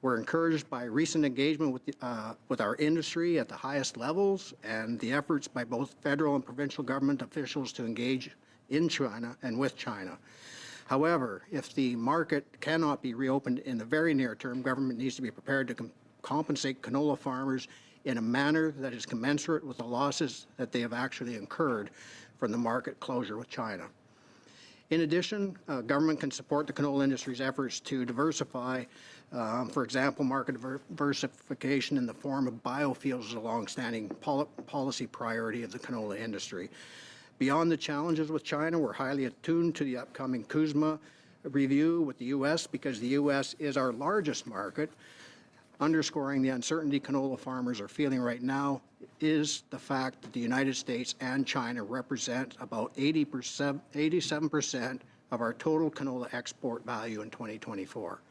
We're encouraged by recent engagement with our industry at the highest levels and the efforts by both federal and provincial government officials to engage in China and with China. However, if the market cannot be reopened in the very near term, government needs to be prepared to compensate canola farmers in a manner that is commensurate with the losses that they have actually incurred from the market closure with China. In addition, government can support the canola industry's efforts to diversify. For example, market diversification in the form of biofuels is a long-standing policy priority of the canola industry. Beyond the challenges with China, we're highly attuned to the upcoming CUSMA review with the U.S. because the U.S. is our largest market. Underscoring the uncertainty canola farmers are feeling right now is the fact that the United States and China represent about 87% of our total canola export value in 2024.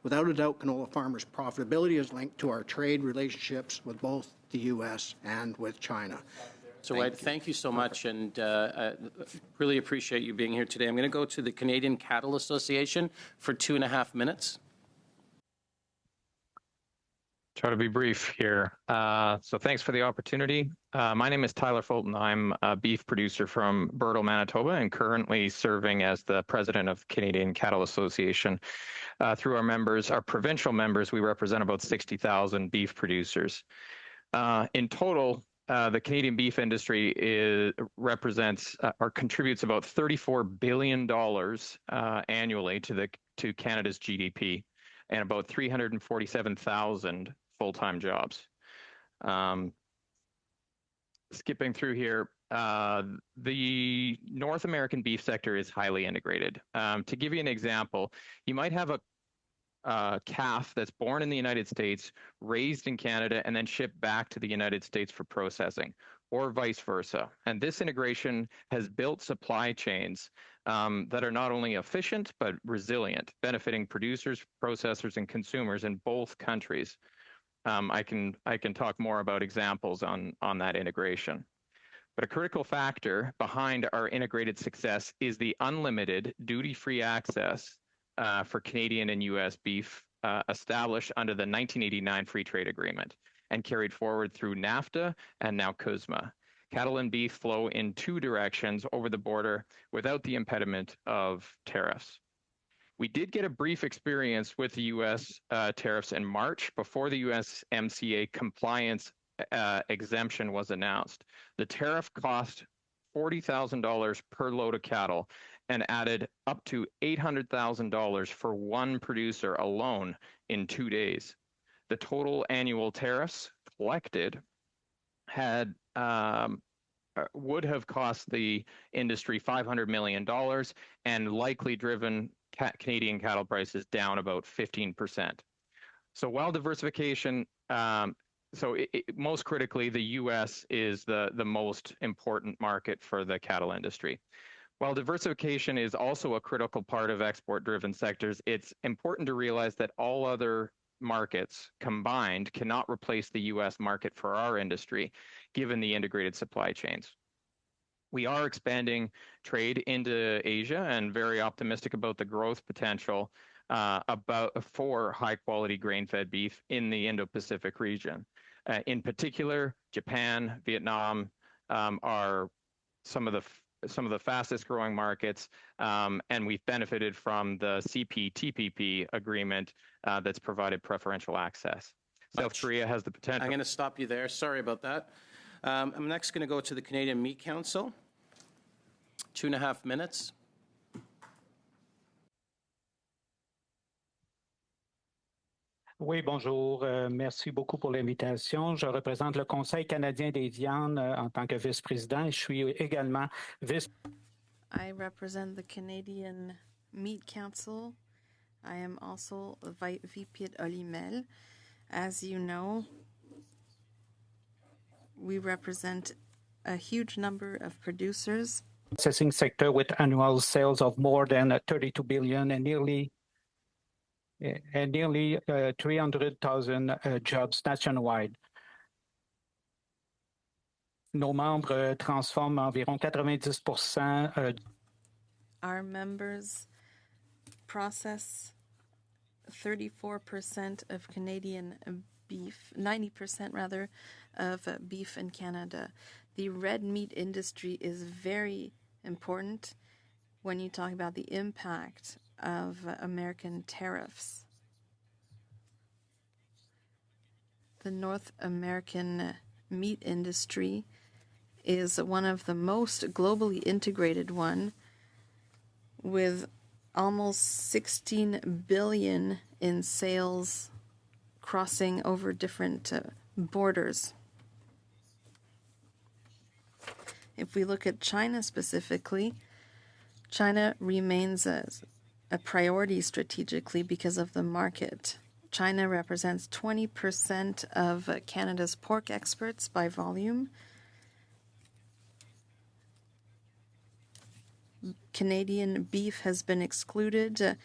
Without a doubt, canola farmers' profitability is linked to our trade relationships with both the U.S. and with China. So Ed, thank you so much, and really appreciate you being here today. I'm going to go to the Canadian Cattle Association for 2.5 minutes. Try to be brief here. So thanks for the opportunity. My name is Tyler Fulton. I'm a beef producer from Birtle, Manitoba, and currently serving as the president of Canadian Cattle Association. Through our members, our provincial members, we represent about 60,000 beef producers. In total, the Canadian beef industry represents or contributes about $34 billion annually to Canada's GDP, and about 347,000 full-time jobs. Skipping through here, the North American beef sector is highly integrated. To give you an example, you might have a calf that's born in the United States, raised in Canada, and then shipped back to the United States for processing, or vice versa. And this integration has built supply chains that are not only efficient, but resilient, benefiting producers, processors, and consumers in both countries. I can talk more about examples on that integration. But a critical factor behind our integrated success is the unlimited duty-free access for Canadian and U.S. beef established under the 1989 Free Trade Agreement and carried forward through NAFTA and now CUSMA. Cattle and beef flow in two directions over the border without the impediment of tariffs. We did get a brief experience with the U.S. Tariffs in March before the USMCA compliance exemption was announced. The tariff cost $40,000 per load of cattle and added up to $800,000 for one producer alone in 2 days. The total annual tariffs collected would have cost the industry $500 million and likely driven Canadian cattle prices down about 15%. So while diversification, most critically, the U.S. is the most important market for the cattle industry. While diversification is also a critical part of export-driven sectors, it's important to realize that all other markets combined cannot replace the U.S. market for our industry, given the integrated supply chains. We are expanding trade into Asia and very optimistic about the growth potential for high-quality grain-fed beef in the Indo-Pacific region. In particular, Japan, Vietnam are some of the fastest growing markets, and we've benefited from the CPTPP agreement that's provided preferential access. South Korea has the potential. I'm going to stop you there. Sorry about that. I'm next going to go to the Canadian Meat Council. 2.5 minutes. Oui, bonjour. Merci beaucoup pour l'invitation. Je représente le Conseil canadien des viandes en tant que vice-président. Je suis également vice. I represent the Canadian Meat Council. I am also VP at Olimel. As you know, we represent a huge number of producers. Processing sector with annual sales of more than 32 billion and nearly 300,000 jobs nationwide. Nos membres transforment environ 90%. Our members process 34% of Canadian beef, 90% rather, of beef in Canada. The red meat industry is very important when you talk about the impact of American tariffs. The North American meat industry is one of the most globally integrated one, with almost 16 billion in sales crossing over different borders. If we look at China specifically, China remains a priority strategically because of the market. China represents 20% of Canada's pork exports by volume. Canadian beef has been excluded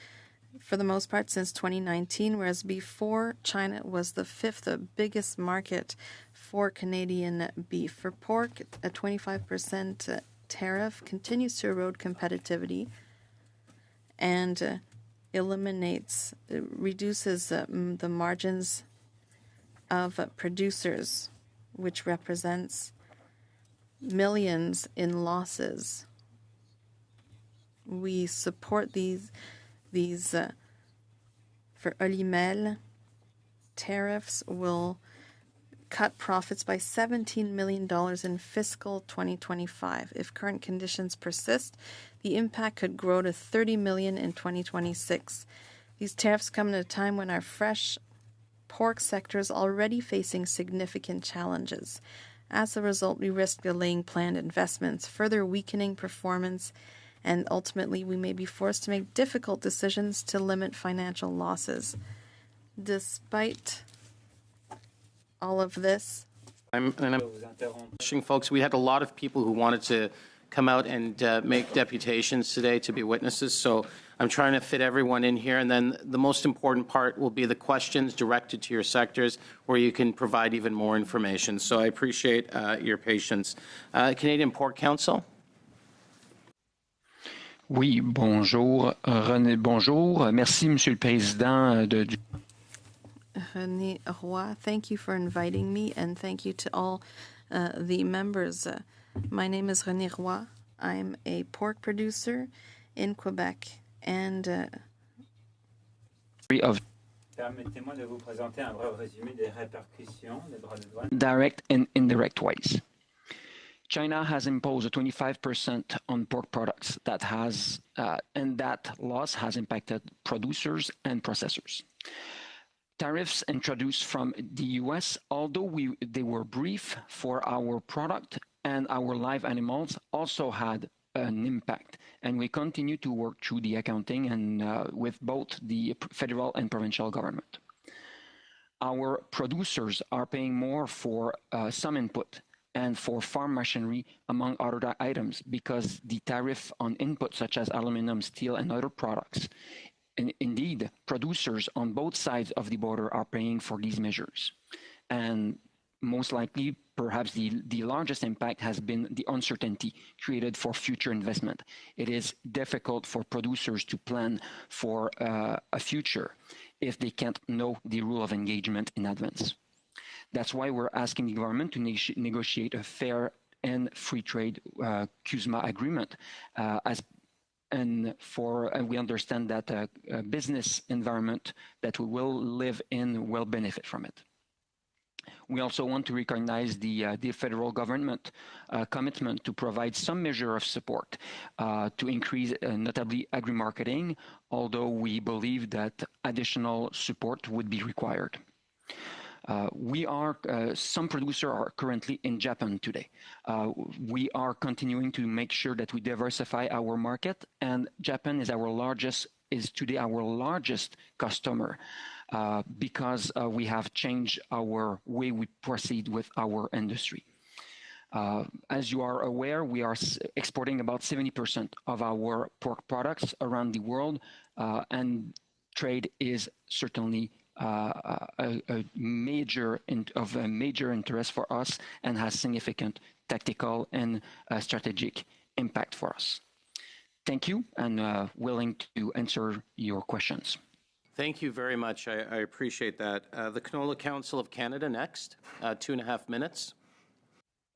for the most part since 2019, whereas before, China was the fifth biggest market for Canadian beef. For pork, a 25% tariff continues to erode competitivity and reduces the margins of producers, which represents millions in losses. We support these for Olimel. Tariffs will cut profits by $17 million in fiscal 2025. If current conditions persist, the impact could grow to $30 million in 2026. These tariffs come at a time when our fresh pork sector is already facing significant challenges. As a result, we risk delaying planned investments, further weakening performance, and ultimately we may be forced to make difficult decisions to limit financial losses. Despite all of this, I'm pushing folks. We had a lot of people who wanted to come out and make deputations today to be witnesses, so I'm trying to fit everyone in here. And then the most important part will be the questions directed to your sectors where you can provide even more information. So I appreciate your patience. Canadian Pork Council. Oui, bonjour. René, bonjour. Merci, Monsieur le Président. René Roy, thank you for inviting me, and thank you to all the members. My name is René Roy. I'm a pork producer in Quebec, and of Permettez-moi de vous présenter un bref résumé des répercussions des droits de douane. direct and indirect ways. China has imposed a 25% on pork products and that loss has impacted producers and processors. Tariffs introduced from the US, although they were brief for our product and our live animals, also had an impact. And we continue to work through the accounting and with both the federal and provincial government. Our producers are paying more for some input and for farm machinery, among other items, because the tariff on inputs such as aluminum, steel, and other products. Indeed, producers on both sides of the border are paying for these measures. And most likely, perhaps the largest impact has been the uncertainty created for future investment. It is difficult for producers to plan for a future if they can't know the rule of engagement in advance. That's why we're asking the government to negotiate a fair and free trade CUSMA agreement we understand that a business environment that we will live in will benefit from it. We also want to recognize the federal government commitment to provide some measure of support to increase notably agri-marketing, although we believe that additional support would be required. Some producers are currently in Japan today. We are continuing to make sure that we diversify our market, and Japan is today our largest customer because we have changed our way we proceed with our industry. As you are aware, we are exporting about 70% of our pork products around the world, and trade is certainly a major interest for us and has significant tactical and strategic impact for us. Thank you, and willing to answer your questions. Thank you very much. I appreciate that. The Canola Council of Canada next, 2.5 minutes.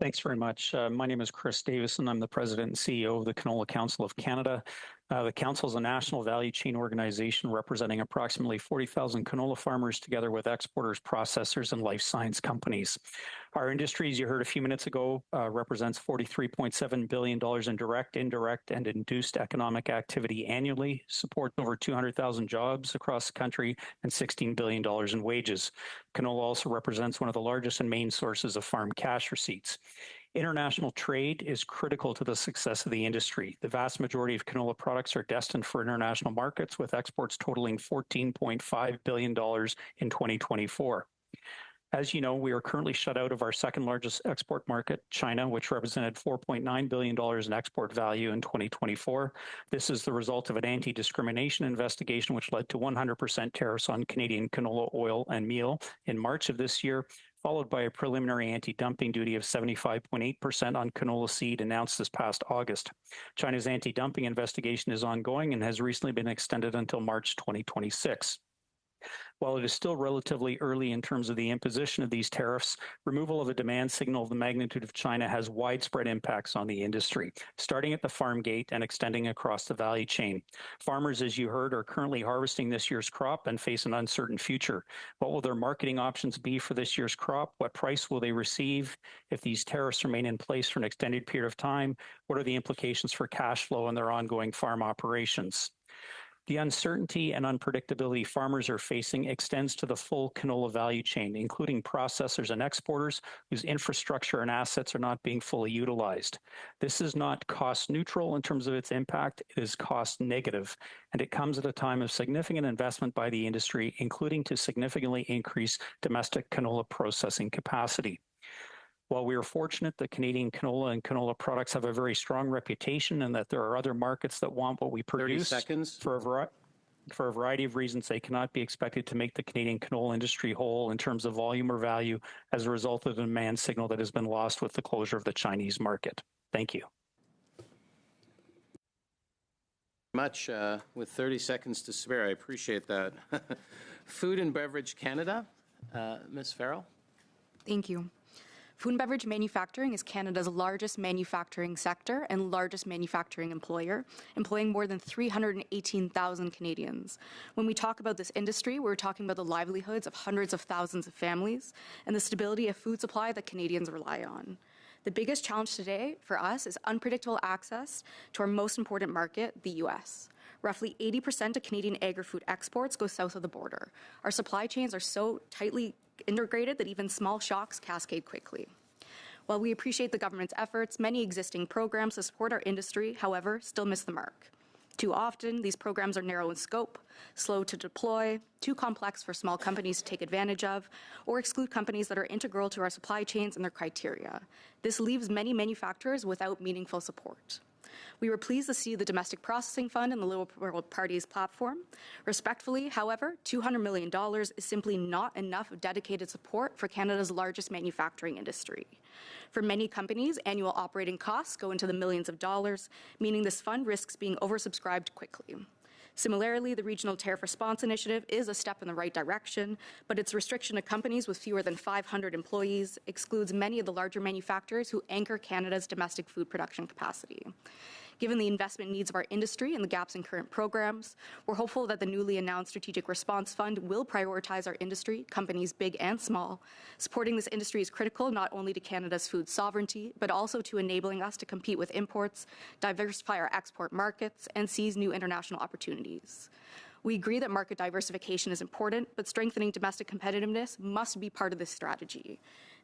Thanks very much. My name is Chris Davison. I'm the President and CEO of the Canola Council of Canada. The Council is a national value chain organization representing approximately 40,000 canola farmers together with exporters, processors, and life science companies. Our industry, as you heard a few minutes ago, represents $43.7 billion in direct, indirect, and induced economic activity annually, supports over 200,000 jobs across the country, and $16 billion in wages. Canola also represents one of the largest and main sources of farm cash receipts. International trade is critical to the success of the industry. The vast majority of canola products are destined for international markets, with exports totaling $14.5 billion in 2024. As you know, we are currently shut out of our second largest export market, China, which represented $4.9 billion in export value in 2024. This is the result of an anti-discrimination investigation, which led to 100% tariffs on Canadian canola oil and meal in March of this year, followed by a preliminary anti-dumping duty of 75.8% on canola seed announced this past August. China's anti-dumping investigation is ongoing and has recently been extended until March 2026. While it is still relatively early in terms of the imposition of these tariffs, removal of a demand signal of the magnitude of China has widespread impacts on the industry, starting at the farm gate and extending across the value chain. Farmers, as you heard, are currently harvesting this year's crop and face an uncertain future. What will their marketing options be for this year's crop? What price will they receive if these tariffs remain in place for an extended period of time? What are the implications for cash flow and their ongoing farm operations? The uncertainty and unpredictability farmers are facing extends to the full canola value chain, including processors and exporters whose infrastructure and assets are not being fully utilized. This is not cost neutral in terms of its impact, it is cost negative, and it comes at a time of significant investment by the industry, including to significantly increase domestic canola processing capacity. While we are fortunate that Canadian canola and canola products have a very strong reputation and that there are other markets that want what we produce, 30 seconds. For a variety of reasons, they cannot be expected to make the Canadian canola industry whole in terms of volume or value as a result of the demand signal that has been lost with the closure of the Chinese market. Thank you. Much with 30 seconds to spare. I appreciate that. Food and Beverage Canada, Ms. Farrell. Thank you. Food and beverage manufacturing is Canada's largest manufacturing sector and largest manufacturing employer, employing more than 318,000 Canadians. When we talk about this industry, we're talking about the livelihoods of hundreds of thousands of families and the stability of food supply that Canadians rely on. The biggest challenge today for us is unpredictable access to our most important market, the U.S. Roughly 80% of Canadian agri-food exports go south of the border. Our supply chains are so tightly integrated that even small shocks cascade quickly. While we appreciate the government's efforts, many existing programs to support our industry, however, still miss the mark. Too often, these programs are narrow in scope, slow to deploy, too complex for small companies to take advantage of, or exclude companies that are integral to our supply chains and their criteria. This leaves many manufacturers without meaningful support. We were pleased to see the Domestic Processing Fund and the Liberal Party's platform. Respectfully, however, $200 million is simply not enough dedicated support for Canada's largest manufacturing industry. For many companies, annual operating costs go into the millions of dollars, meaning this fund risks being oversubscribed quickly. Similarly, the Regional Tariff Response Initiative is a step in the right direction, but its restriction to companies with fewer than 500 employees excludes many of the larger manufacturers who anchor Canada's domestic food production capacity. Given the investment needs of our industry and the gaps in current programs, we're hopeful that the newly announced Strategic Response Fund will prioritize our industry, companies big and small. Supporting this industry is critical not only to Canada's food sovereignty, but also to enabling us to compete with imports, diversify our export markets, and seize new international opportunities. We agree that market diversification is important, but strengthening domestic competitiveness must be part of this strategy.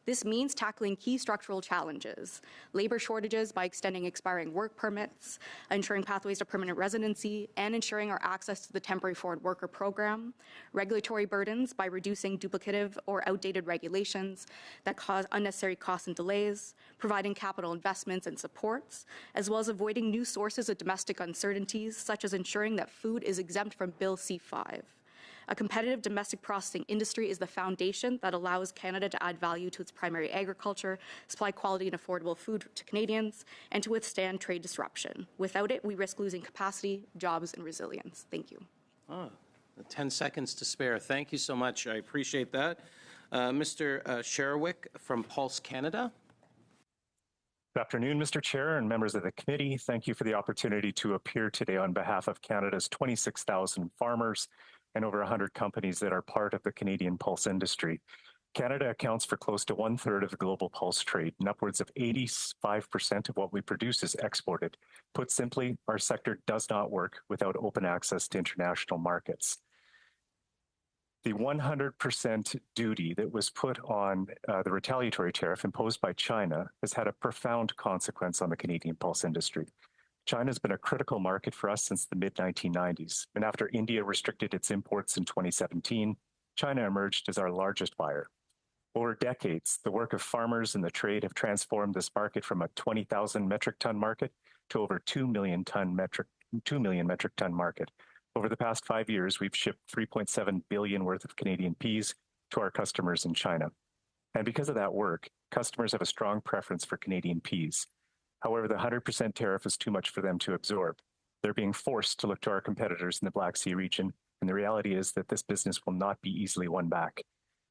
This means tackling key structural challenges, labor shortages by extending expiring work permits, ensuring pathways to permanent residency, and ensuring our access to the temporary foreign worker program, regulatory burdens by reducing duplicative or outdated regulations that cause unnecessary costs and delays, providing capital investments and supports, as well as avoiding new sources of domestic uncertainties, such as ensuring that food is exempt from Bill C-5. A competitive domestic processing industry is the foundation that allows Canada to add value to its primary agriculture, supply quality and affordable food to Canadians, and to withstand trade disruption. Without it, we risk losing capacity, jobs, and resilience. Thank you. 10 seconds to spare. Thank you so much. I appreciate that. Mr. Sherwick from Pulse Canada. Good afternoon, Mr. Chair and members of the committee. Thank you for the opportunity to appear today on behalf of Canada's 26,000 farmers and over 100 companies that are part of the Canadian pulse industry. Canada accounts for close to 1/3 of the global pulse trade, and upwards of 85% of what we produce is exported. Put simply, our sector does not work without open access to international markets. The 100% duty that was put on the retaliatory tariff imposed by China has had a profound consequence on the Canadian pulse industry. China has been a critical market for us since the mid-1990s, and after India restricted its imports in 2017, China emerged as our largest buyer. Over decades, the work of farmers and the trade have transformed this market from a 20,000 metric ton market to over 2 million metric ton market. Over the past 5 years, we've shipped 3.7 billion worth of Canadian peas to our customers in China. And because of that work, customers have a strong preference for Canadian peas. However, the 100% tariff is too much for them to absorb. They're being forced to look to our competitors in the Black Sea region, and the reality is that this business will not be easily won back.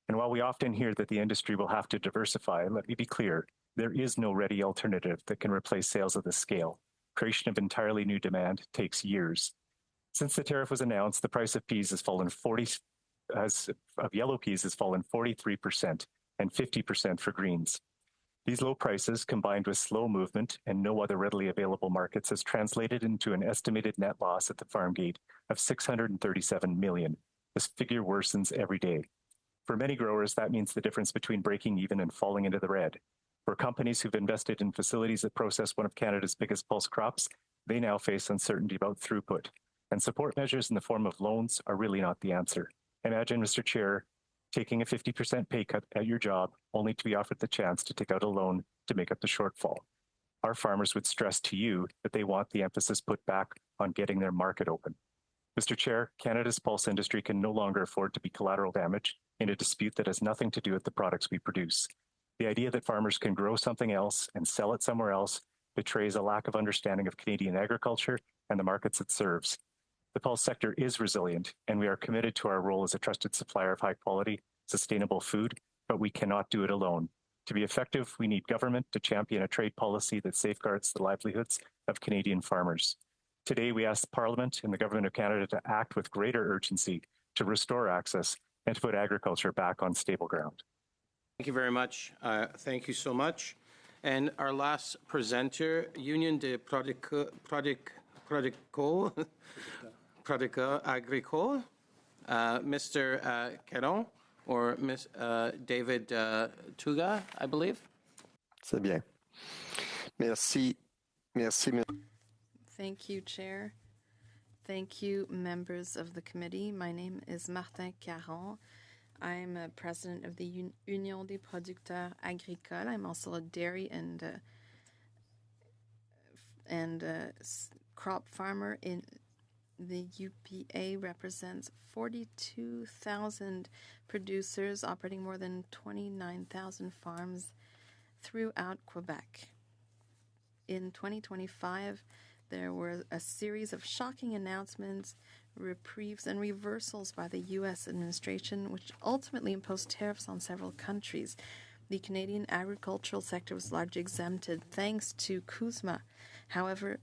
And while we often hear that the industry will have to diversify, let me be clear, there is no ready alternative that can replace sales of this scale. Creation of entirely new demand takes years. Since the tariff was announced, the price of peas has fallen yellow peas has fallen 43% and 50% for greens. These low prices, combined with slow movement and no other readily available markets, has translated into an estimated net loss at the farm gate of $637 million. This figure worsens every day. For many growers, that means the difference between breaking even and falling into the red. For companies who've invested in facilities that process one of Canada's biggest pulse crops, they now face uncertainty about throughput. And support measures in the form of loans are really not the answer. Imagine, Mr. Chair, taking a 50% pay cut at your job only to be offered the chance to take out a loan to make up the shortfall. Our farmers would stress to you that they want the emphasis put back on getting their market open. Mr. Chair, Canada's pulse industry can no longer afford to be collateral damage in a dispute that has nothing to do with the products we produce. The idea that farmers can grow something else and sell it somewhere else betrays a lack of understanding of Canadian agriculture and the markets it serves. The pulse sector is resilient, and we are committed to our role as a trusted supplier of high-quality, sustainable food, but we cannot do it alone. To be effective, we need government to champion a trade policy that safeguards the livelihoods of Canadian farmers. Today, we ask Parliament and the Government of Canada to act with greater urgency to restore access and to put agriculture back on stable ground. Thank you very much. Thank you so much. And our last presenter, Union de Producteurs Agricoles, Mr. Caron, or Ms. David Tuga, I believe. C'est bien. Merci. Merci. Thank you, Chair. Thank you, members of the committee. My name is Martin Caron. I'm a president of the Union des Producteurs Agricoles. I'm also a dairy and crop farmer. In the UPA represents 42,000 producers operating more than 29,000 farms throughout Quebec. In 2025, there were a series of shocking announcements, reprieves, and reversals by the U.S. administration, which ultimately imposed tariffs on several countries. The Canadian agricultural sector was largely exempted thanks to CUSMA. However,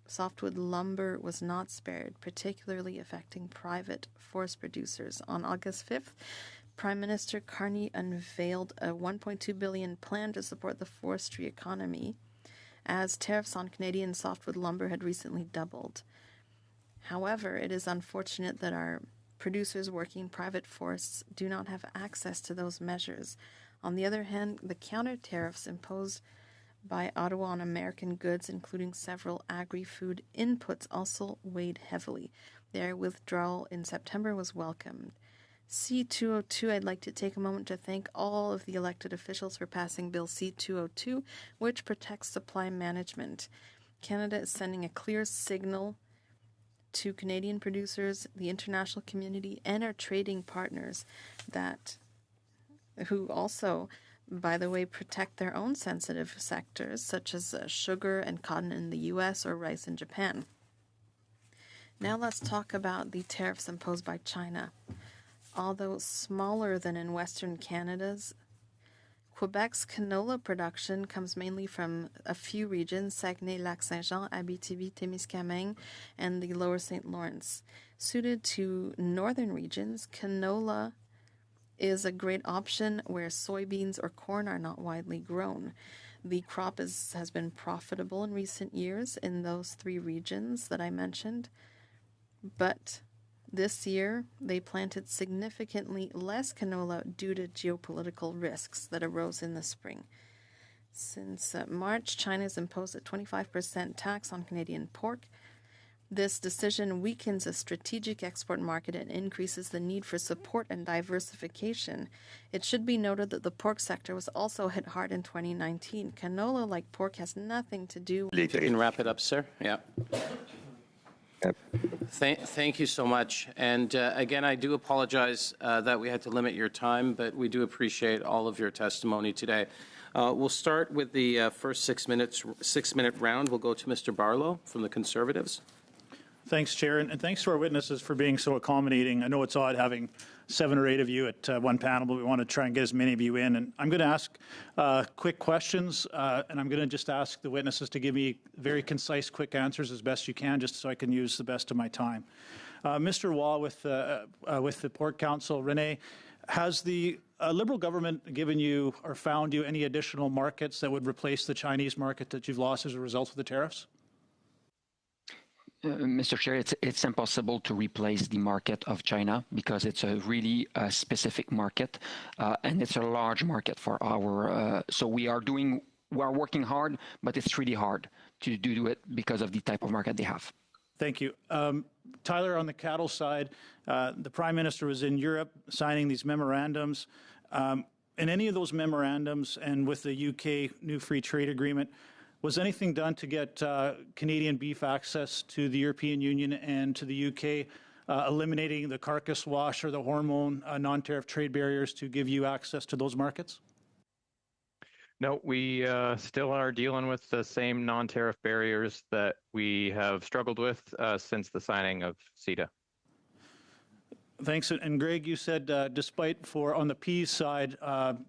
softwood lumber was not spared, particularly affecting private forest producers. On August 5th, Prime Minister Carney unveiled a $1.2 billion plan to support the forestry economy, as tariffs on Canadian softwood lumber had recently doubled. However, it is unfortunate that our producers working in private forests do not have access to those measures. On the other hand, the counter tariffs imposed by Ottawa on American goods, including several agri-food inputs, also weighed heavily. Their withdrawal in September was welcomed. C-202, I'd like to take a moment to thank all of the elected officials for passing Bill C-202, which protects supply management. Canada is sending a clear signal to Canadian producers, the international community, and our trading partners who also, by the way, protect their own sensitive sectors, such as sugar and cotton in the U.S. or rice in Japan. Now let's talk about the tariffs imposed by China. Although smaller than in Western Canada's, Quebec's canola production comes mainly from a few regions, Saguenay-Lac-Saint-Jean, Abitibi-Témiscamingue, and the Lower St. Lawrence. Suited to northern regions, canola is a great option where soybeans or corn are not widely grown. The crop has been profitable in recent years in those three regions that I mentioned, but this year, they planted significantly less canola due to geopolitical risks that arose in the spring. Since March, China has imposed a 25% tax on Canadian pork. This decision weakens a strategic export market and increases the need for support and diversification. It should be noted that the pork sector was also hit hard in 2019. Canola, like pork, has nothing to do with... You can wrap it up, sir. Yeah. Thank you so much. And again, I do apologize that we had to limit your time, but we do appreciate all of your testimony today. We'll start with the first 6-minute round. We'll go to Mr. Barlow from the Conservatives. Thanks, Chair, and thanks to our witnesses for being so accommodating. I know it's odd having 7 or 8 of you at one panel, but we want to try and get as many of you in. And I'm going to ask quick questions, and I'm going to just ask the witnesses to give me very concise, quick answers as best you can, just so I can use the best of my time. Mr. Waugh with the Pork Council, Renee, has the Liberal government given you or found you any additional markets that would replace the Chinese market that you've lost as a result of the tariffs? Mr. Chair, it's impossible to replace the market of China because it's a really specific market, and it's a large market for our. So we are working hard, but it's really hard to do it because of the type of market they have. Thank you. Tyler, on the cattle side, the Prime Minister was in Europe signing these memorandums. In any of those memorandums and with the UK new free trade agreement, was anything done to get Canadian beef access to the European Union and to the UK, eliminating the carcass wash or the hormone non-tariff trade barriers to give you access to those markets? No, we still are dealing with the same non-tariff barriers that we have struggled with since the signing of CETA. Thanks. And Greg, you said despite on the peas side,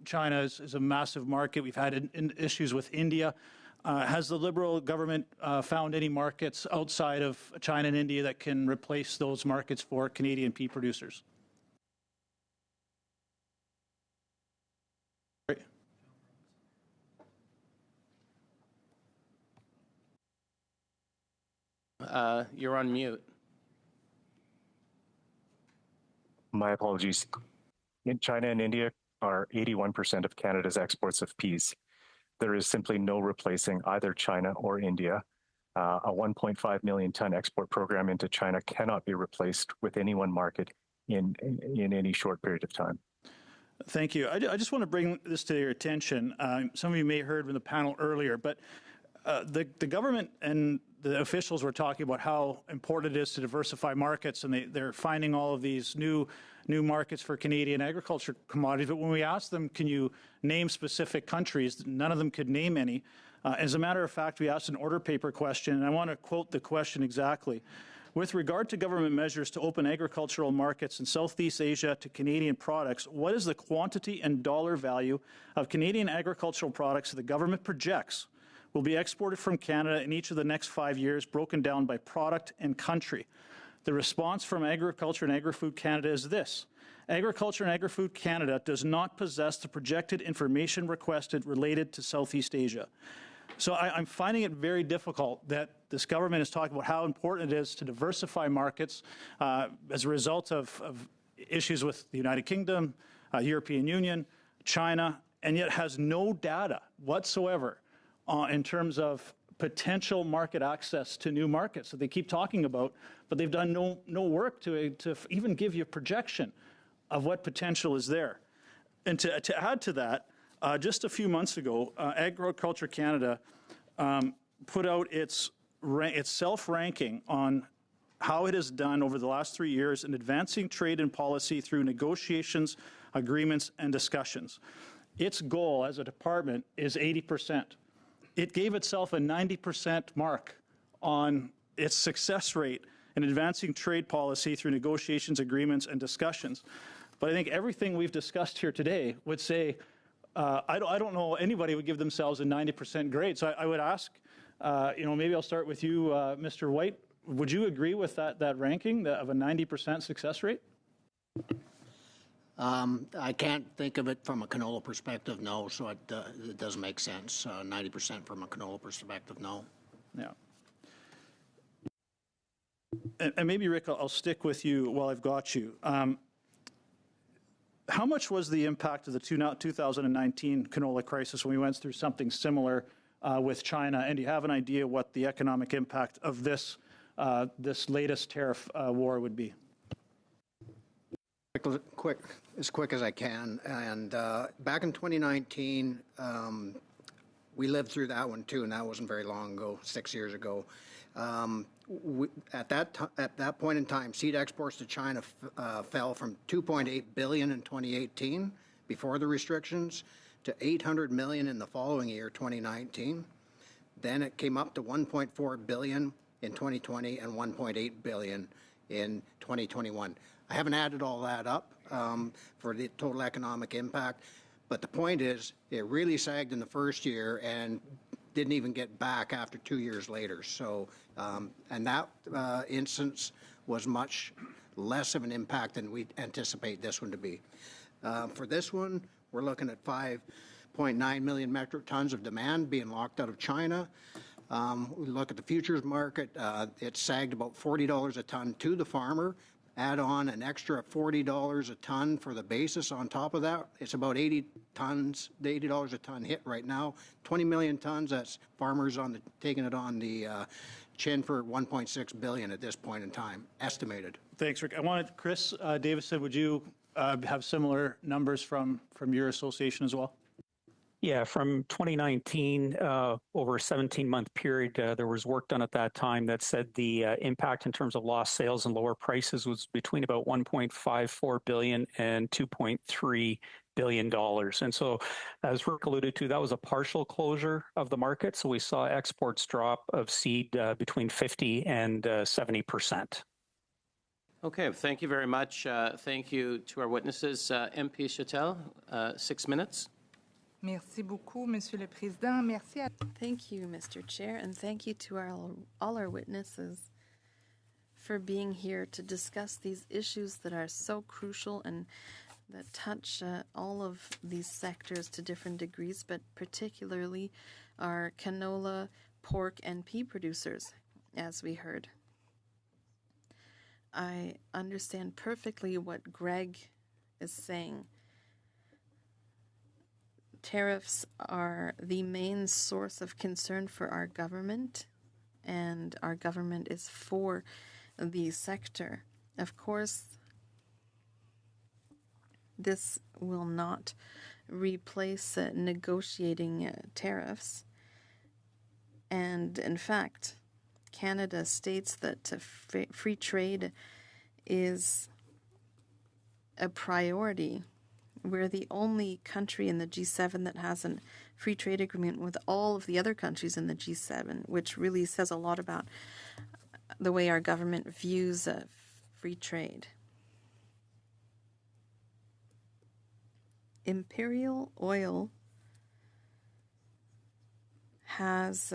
China is a massive market. We've had issues with India. Has the Liberal government found any markets outside of China and India that can replace those markets for Canadian pea producers? You're on mute. My apologies. In China and India are 81% of Canada's exports of peas. There is simply no replacing either China or India. A 1.5 million ton export program into China cannot be replaced with any one market in any short period of time. Thank you. I just want to bring this to your attention. Some of you may have heard from the panel earlier, but the government and the officials were talking about how important it is to diversify markets, and they're finding all of these new markets for Canadian agriculture commodities. But when we asked them, can you name specific countries, none of them could name any. As a matter of fact, we asked an order paper question, and I want to quote the question exactly. With regard to government measures to open agricultural markets in Southeast Asia to Canadian products, what is the quantity and dollar value of Canadian agricultural products that the government projects will be exported from Canada in each of the next 5 years, broken down by product and country? The response from Agriculture and Agri-Food Canada is this. Agriculture and Agri-Food Canada does not possess the projected information requested related to Southeast Asia. So I'm finding it very difficult that this government is talking about how important it is to diversify markets as a result of issues with the United Kingdom, European Union, China, and yet has no data whatsoever in terms of potential market access to new markets that they keep talking about, but they've done no work to even give you a projection of what potential is there. And to add to that, just a few months ago, Agriculture Canada put out its self-ranking on how it has done over the last 3 years in advancing trade and policy through negotiations, agreements, and discussions. Its goal as a department is 80%. It gave itself a 90% mark on its success rate in advancing trade policy through negotiations, agreements, and discussions. But I think everything we've discussed here today would say, I don't know anybody would give themselves a 90% grade. So I would ask, maybe I'll start with you, Mr. White. Would you agree with that ranking of a 90% success rate? I can't think of it from a canola perspective, no, so it doesn't make sense. 90% from a canola perspective, no. Yeah. And maybe, Rick, I'll stick with you while I've got you. How much was the impact of the 2019 canola crisis when we went through something similar with China? And do you have an idea what the economic impact of this latest tariff war would be? As quick as I can. And back in 2019, we lived through that one too, and that wasn't very long ago, 6 years ago. At that point in time, seed exports to China fell from $2.8 billion in 2018 before the restrictions to $800 million in the following year, 2019. Then it came up to $1.4 billion in 2020 and $1.8 billion in 2021. I haven't added all that up for the total economic impact, but the point is it really sagged in the first year and didn't even get back after 2 years later. So, and that instance was much less of an impact than we anticipate this one to be. For this one, we're looking at 5.9 million metric tons of demand being locked out of China. We look at the futures market, it sagged about $40 a ton to the farmer. Add on an extra $40 a ton for the basis on top of that. It's about 80 tons, the $80 a ton hit right now. 20 million tons, that's farmers taking it on the chin for $1.6 billion at this point in time, estimated. Thanks, Rick. I wanted, Chris Davison, would you have similar numbers from your association as well? Yeah, from 2019, over a 17-month period, there was work done at that time that said the impact in terms of lost sales and lower prices was between about $1.54 billion and $2.3 billion. And so, as Rick alluded to, that was a partial closure of the market. So we saw exports drop of seed between 50 and 70%. Okay, thank you very much. Thank you to our witnesses. MP Chatel, 6 minutes. Merci beaucoup, Monsieur le Président. Merci à... Thank you, Mr. Chair, and thank you to all our witnesses for being here to discuss these issues that are so crucial and that touch all of these sectors to different degrees, but particularly our canola, pork, and pea producers, as we heard. I understand perfectly what Greg is saying. Tariffs are the main source of concern for our government, and our government is for the sector. Of course, this will not replace negotiating tariffs. And in fact, Canada states that free trade is a priority. We're the only country in the G7 that has a free trade agreement with all of the other countries in the G7, which really says a lot about the way our government views free trade. Imperial Oil has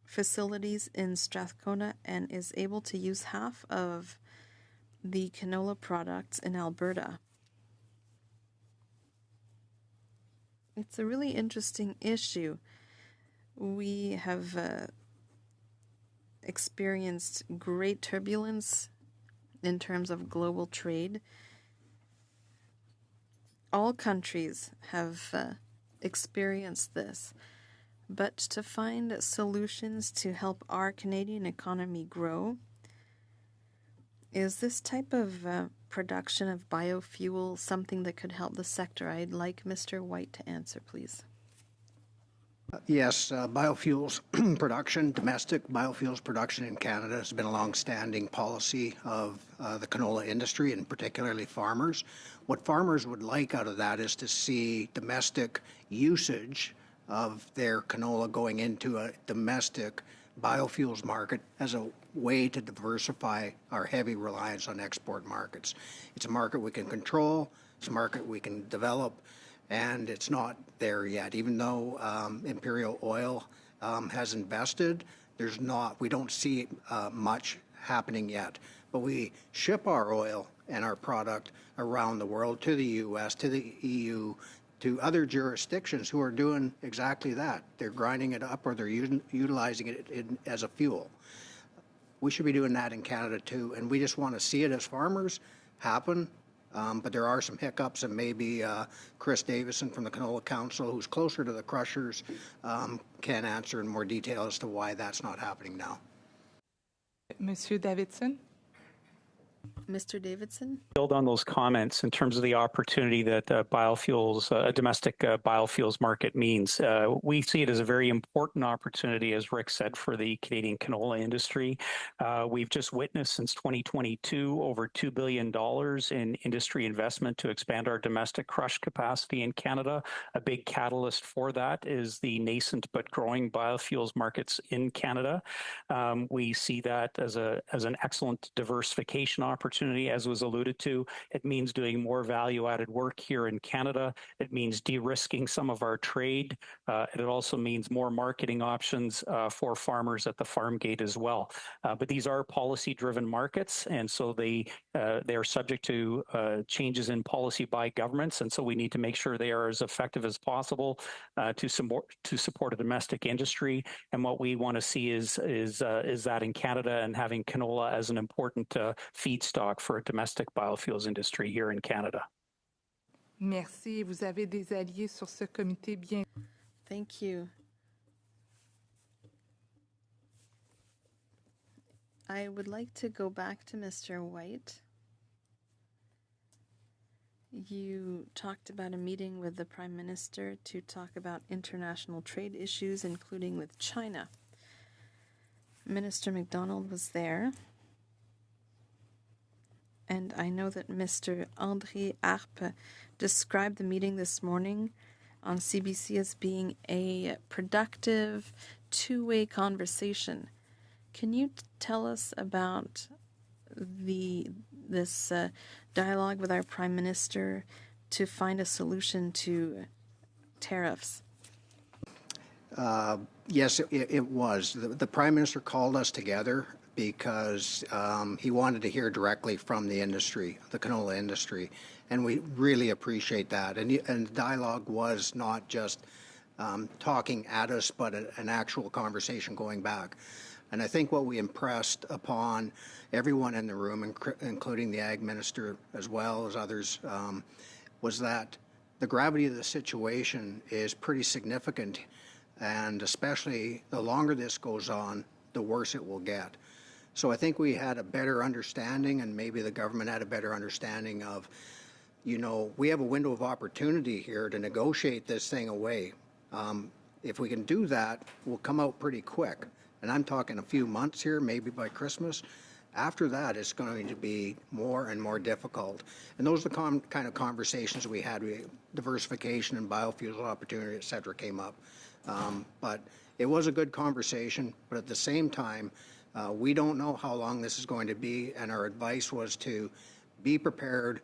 facilities in Strathcona and is able to use half of the canola products in Alberta. It's a really interesting issue. We have experienced great turbulence in terms of global trade. All countries have experienced this, but to find solutions to help our Canadian economy grow, is this type of production of biofuel something that could help the sector? I'd like Mr. White to answer, please. Yes, biofuels production, domestic biofuels production in Canada has been a long-standing policy of the canola industry and particularly farmers. What farmers would like out of that is to see domestic usage of their canola going into a domestic biofuels market as a way to diversify our heavy reliance on export markets. It's a market we can control, it's a market we can develop, and it's not there yet. Even though Imperial Oil has invested, we don't see much happening yet. But we ship our oil and our product around the world to the U.S., to the EU, to other jurisdictions who are doing exactly that. They're grinding it up or they're utilizing it as a fuel. We should be doing that in Canada too, and we just want to see it as farmers happen. But there are some hiccups, and maybe Chris Davison from the Canola Council, who's closer to the crushers, can answer in more detail as to why that's not happening now. Monsieur Davidson. Mr. Davidson? Build on those comments in terms of the opportunity that biofuels, a domestic biofuels market means. We see it as a very important opportunity, as Rick said, for the Canadian canola industry. We've just witnessed since 2022 over $2 billion in industry investment to expand our domestic crush capacity in Canada. A big catalyst for that is the nascent but growing biofuels markets in Canada. We see that as an excellent diversification opportunity, as was alluded to. It means doing more value-added work here in Canada. It means de-risking some of our trade. It also means more marketing options for farmers at the farm gate as well. But these are policy-driven markets, and so they are subject to changes in policy by governments, and so we need to make sure they are as effective as possible to support a domestic industry. And what we want to see is that in Canada, and having canola as an important feedstock for a domestic biofuels industry here in Canada. Merci. Vous avez des alliés sur ce comité bien. Thank you. I would like to go back to Mr. White. You talked about a meeting with the Prime Minister to talk about international trade issues, including with China. Minister MacDonald was there. And I know that Mr. André Harpe described the meeting this morning on CBC as being a productive, two-way conversation. Can you tell us about this dialogue with our Prime Minister to find a solution to tariffs? Yes, it was. The Prime Minister called us together because he wanted to hear directly from the industry, the canola industry, and we really appreciate that. And the dialogue was not just talking at us, but an actual conversation going back. And I think what we impressed upon everyone in the room, including the Ag Minister as well as others, was that the gravity of the situation is pretty significant. And especially the longer this goes on, the worse it will get. So I think we had a better understanding, and maybe the government had a better understanding of, we have a window of opportunity here to negotiate this thing away. If we can do that, we'll come out pretty quick. And I'm talking a few months here, maybe by Christmas. After that, it's going to be more and more difficult. And those are the kind of conversations we had. Diversification and biofuels opportunity, et cetera, came up. But it was a good conversation. But at the same time, we don't know how long this is going to be. And our advice was to be prepared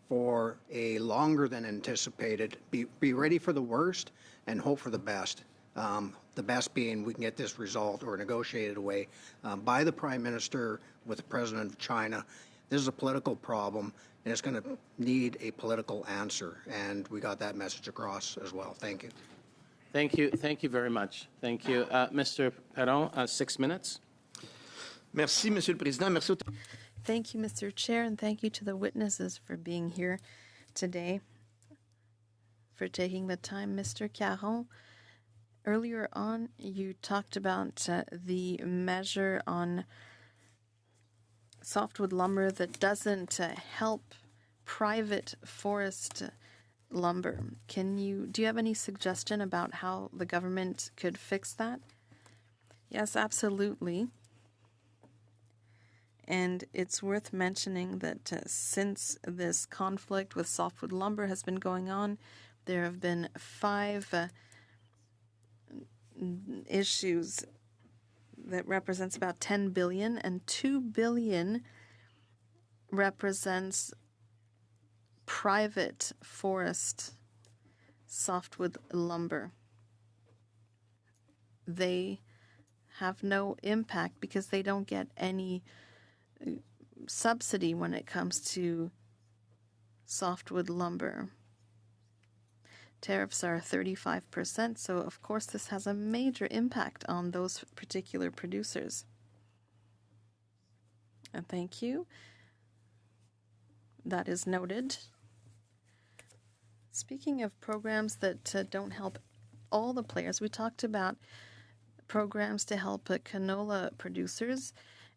for a longer than anticipated, be ready for the worst and hope for the best. The best being we can get this resolved or negotiated away by the Prime Minister with the President of China. This is a political problem, and it's going to need a political answer. And we got that message across as well. Thank you. Thank you. Thank you very much. Thank you. Mr. Perron, 6 minutes. Merci, Monsieur le Président. Merci. Thank you, Mr. Chair, and thank you to the witnesses for being here today, for taking the time. Mr. Caron, earlier on, you talked about the measure on softwood lumber that doesn't help private forest lumber. Do you have any suggestion about how the government could fix that? Yes, absolutely. And it's worth mentioning that since this conflict with softwood lumber has been going on, there have been 5 issues that represents about 10 billion, and 2 billion represents private forest softwood lumber. They have no impact because they don't get any subsidy when it comes to softwood lumber. Tariffs are 35%, so of course this has a major impact on those particular producers. And thank you. That is noted. Speaking of programs that don't help all the players, we talked about programs to help canola producers.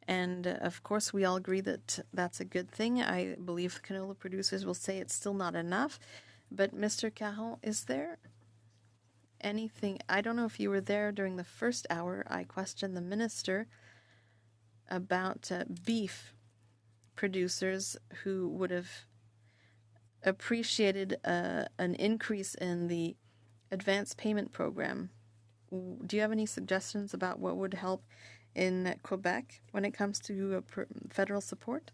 And of course, we all agree that that's a good thing. I believe canola producers will say it's still not enough. But Mr. Caron, is there anything? I don't know if you were there during the first hour. I questioned the minister about beef producers who would have appreciated an increase in the advance payment program. Do you have any suggestions about what would help in Quebec when it comes to federal support?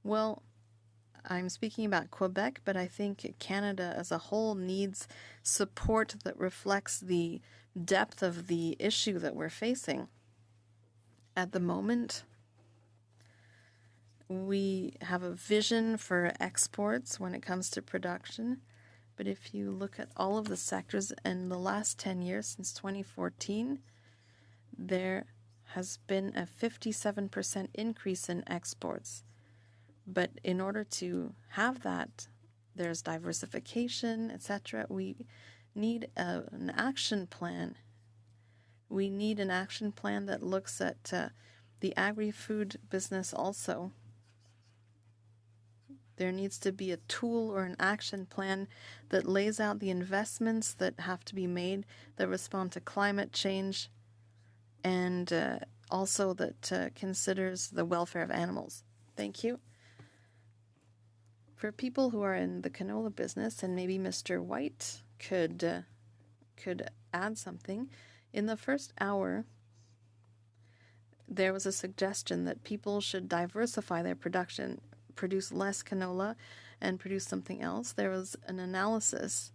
Well, I'm speaking about Quebec, but I think Canada as a whole needs support that reflects the depth of the issue that we're facing. At the moment, we have a vision for exports when it comes to production, but if you look at all of the sectors in the last 10 years, since 2014, there has been a 57% increase in exports. But in order to have that, there's diversification, etc. We need an action plan. We need an action plan that looks at the agri-food business also. There needs to be a tool or an action plan that lays out the investments that have to be made that respond to climate change and also that considers the welfare of animals. Thank you. For people who are in the canola business, and maybe Mr. White could add something, in the first hour, there was a suggestion that people should diversify their production. produce less canola and produce something else. There was an analysis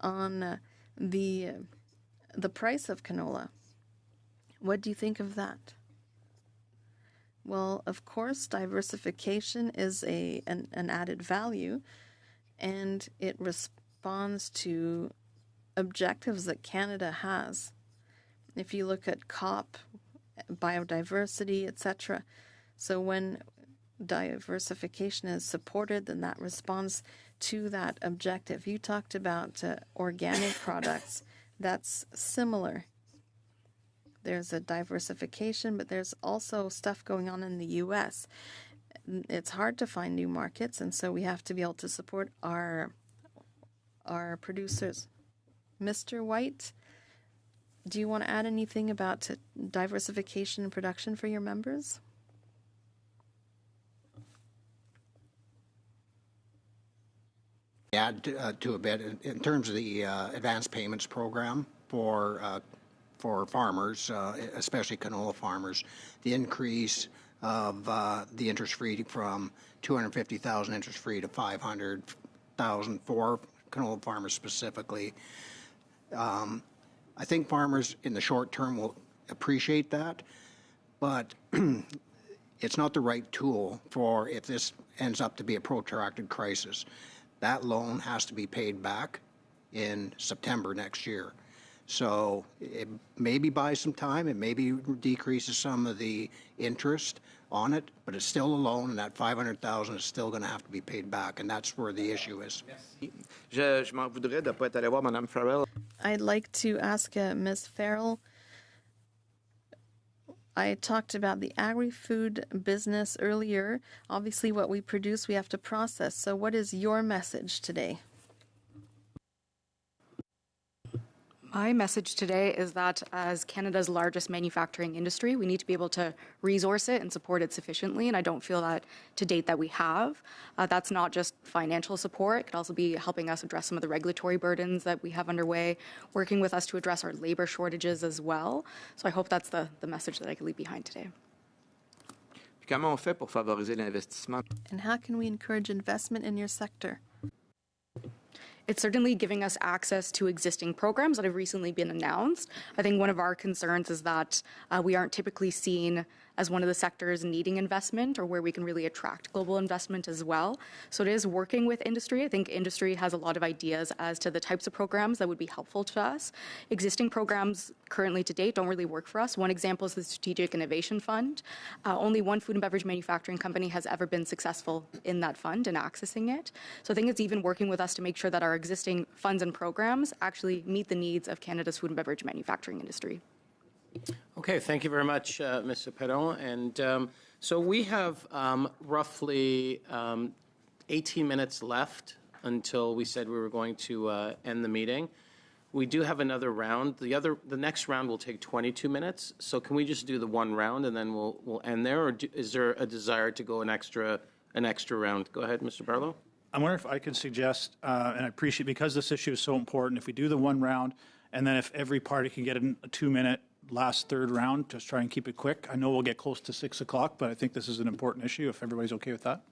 on the price of canola. What do you think of that? Well, of course, diversification is an added value, and it responds to objectives that Canada has. If you look at COP, biodiversity, etc. So when diversification is supported, then that responds to that objective. You talked about organic products. That's similar. There's a diversification, but there's also stuff going on in the U.S. It's hard to find new markets, and so we have to be able to support our producers. Mr. White, do you want to add anything about diversification and production for your members? Add to a bit in terms of the advance payments program for farmers, especially canola farmers, the increase of the interest-free from $250,000 interest-free to $500,000 for canola farmers specifically. I think farmers in the short term will appreciate that, but it's not the right tool for if this ends up to be a protracted crisis. That loan has to be paid back in September next year. So it maybe buys some time, it maybe decreases some of the interest on it, but it's still a loan, and that $500,000 is still going to have to be paid back, and that's where the issue is. Je m'en voudrais de ne pas être allé voir Mme Farrell. I'd like to ask Ms. Farrell. I talked about the agri-food business earlier. Obviously, what we produce, we have to process. So what is your message today? My message today is that as Canada's largest manufacturing industry, we need to be able to resource it and support it sufficiently, and I don't feel that to date that we have. That's not just financial support. It could also be helping us address some of the regulatory burdens that we have underway, working with us to address our labor shortages as well. So I hope that's the message that I can leave behind today. Comment on fait pour favoriser l'investissement? And how can we encourage investment in your sector? It's certainly giving us access to existing programs that have recently been announced. I think one of our concerns is that we aren't typically seen as one of the sectors needing investment or where we can really attract global investment as well. So it is working with industry. I think industry has a lot of ideas as to the types of programs that would be helpful to us. Existing programs currently to date don't really work for us. One example is the Strategic Innovation Fund. Only one food and beverage manufacturing company has ever been successful in that fund and accessing it. So I think it's even working with us to make sure that our existing funds and programs actually meet the needs of Canada's food and beverage manufacturing industry. Okay, thank you very much, Mr. Perron. And so we have roughly 18 minutes left until we said we were going to end the meeting. We do have another round. The next round will take 22 minutes. So can we just do the one round and then we'll end there, or is there a desire to go an extra round? Go ahead, Mr. Barlow. I wonder if I can suggest, and I appreciate, because this issue is so important, if we do the one round, and then if every party can get a 2-minute last third round, just try and keep it quick. I know we'll get close to 6 o'clock, but I think this is an important issue, if everybody's okay with that.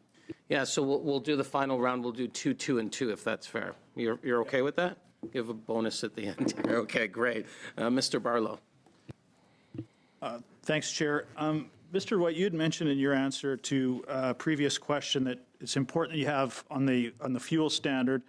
Yeah, so we'll do the final round. We'll do 2, 2, and 2, if that's fair. You're okay with that? Give a bonus at the end. Okay, great. Mr. Barlow. Thanks, Chair. Mr. White, you had mentioned in your answer to a previous question that it's important that you have on the fuel standard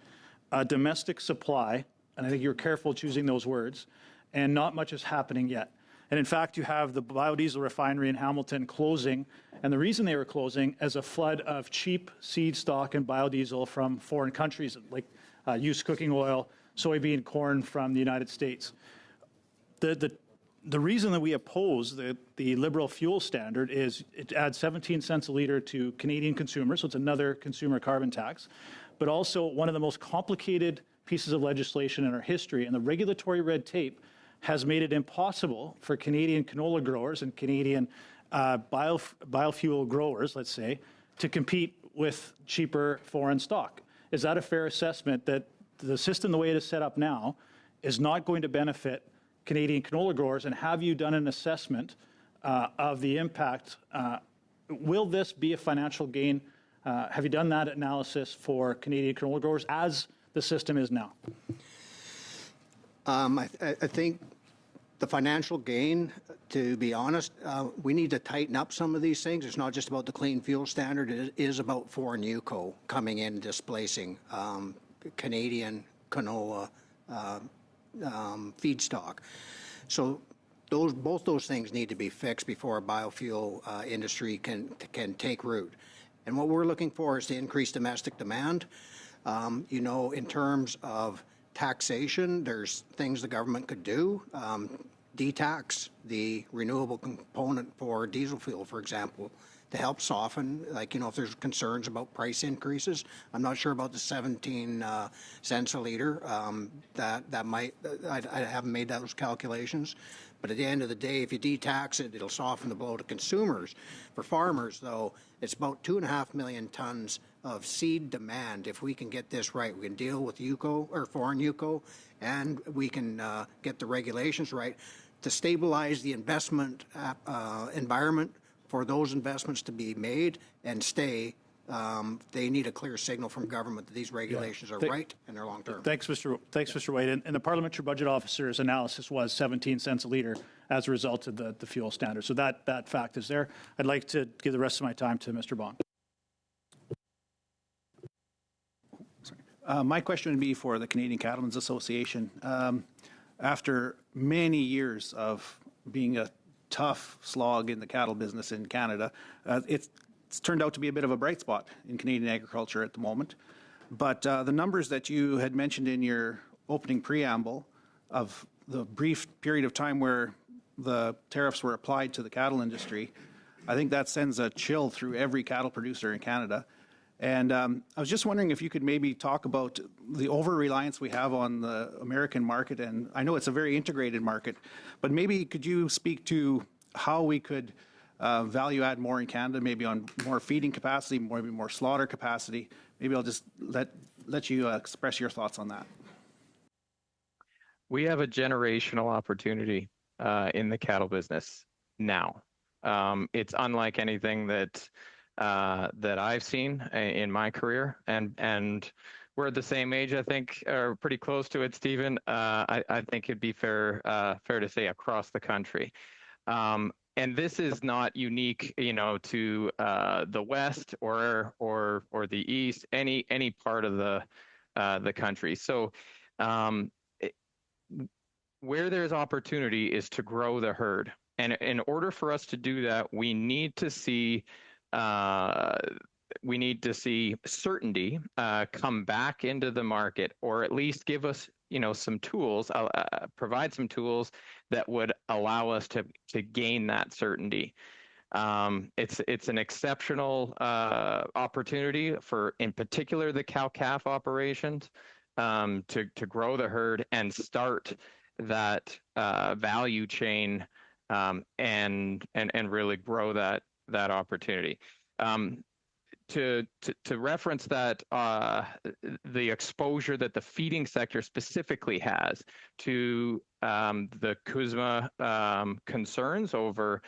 domestic supply, and I think you're careful choosing those words, and not much is happening yet. And in fact, you have the biodiesel refinery in Hamilton closing, and the reason they were closing is a flood of cheap seed stock and biodiesel from foreign countries, like used cooking oil, soybean, corn from the United States. The reason that we oppose the Liberal fuel standard is it adds 17 cents a litre to Canadian consumers, so it's another consumer carbon tax, but also one of the most complicated pieces of legislation in our history, and the regulatory red tape has made it impossible for Canadian canola growers and Canadian biofuel growers, let's say, to compete with cheaper foreign stock. Is that a fair assessment that the system, the way it is set up now, is not going to benefit Canadian canola growers? And have you done an assessment of the impact? Will this be a financial gain Have you done that analysis for Canadian canola growers as the system is now? I think the financial gain, to be honest, we need to tighten up some of these things. It's not just about the clean fuel standard. It is about foreign UCO coming in and displacing Canadian canola feedstock. So both those things need to be fixed before a biofuel industry can take root. And what we're looking for is to increase domestic demand. In terms of taxation, there's things the government could do. De-tax the renewable component for diesel fuel, for example, to help soften, if there's concerns about price increases. I'm not sure about the 17 cents a liter. That might, I haven't made those calculations. But at the end of the day, if you de-tax it, it'll soften the blow to consumers. For farmers, though, it's about 2.5 million tons of seed demand. If we can get this right, we can deal with UCO or foreign UCO, and we can get the regulations right to stabilize the investment environment for those investments to be made and stay. They need a clear signal from government that these regulations are right and they're long term. Thanks, Mr. White. And the Parliamentary Budget Officer's analysis was 17 cents a litre as a result of the fuel standard. So that fact is there. I'd like to give the rest of my time to Mr. Bond. My question would be for the Canadian Cattlemen's Association. After many years of being a tough slog in the cattle business in Canada, it's turned out to be a bit of a bright spot in Canadian agriculture at the moment. But the numbers that you had mentioned in your opening preamble of the brief period of time where the tariffs were applied to the cattle industry, I think that sends a chill through every cattle producer in Canada. And I was just wondering if you could maybe talk about the over-reliance we have on the American market. And I know it's a very integrated market, but maybe could you speak to how we could value add more in Canada, maybe on more feeding capacity, maybe more slaughter capacity? Maybe I'll just let you express your thoughts on that. We have a generational opportunity in the cattle business now. It's unlike anything that I've seen in my career, and we're the same age, I think, or pretty close to it, Stephen. I think it'd be fair to say across the country. And this is not unique, to the West or the East, any part of the country. So where there's opportunity is to grow the herd, and in order for us to do that, we need to see certainty come back into the market, or at least give us, some tools, provide some tools that would allow us to gain that certainty. It's an exceptional opportunity for, in particular, the cow-calf operations to grow the herd and start that value chain and really grow that opportunity. To reference that, the exposure that the feeding sector specifically has to the CUSMA concerns over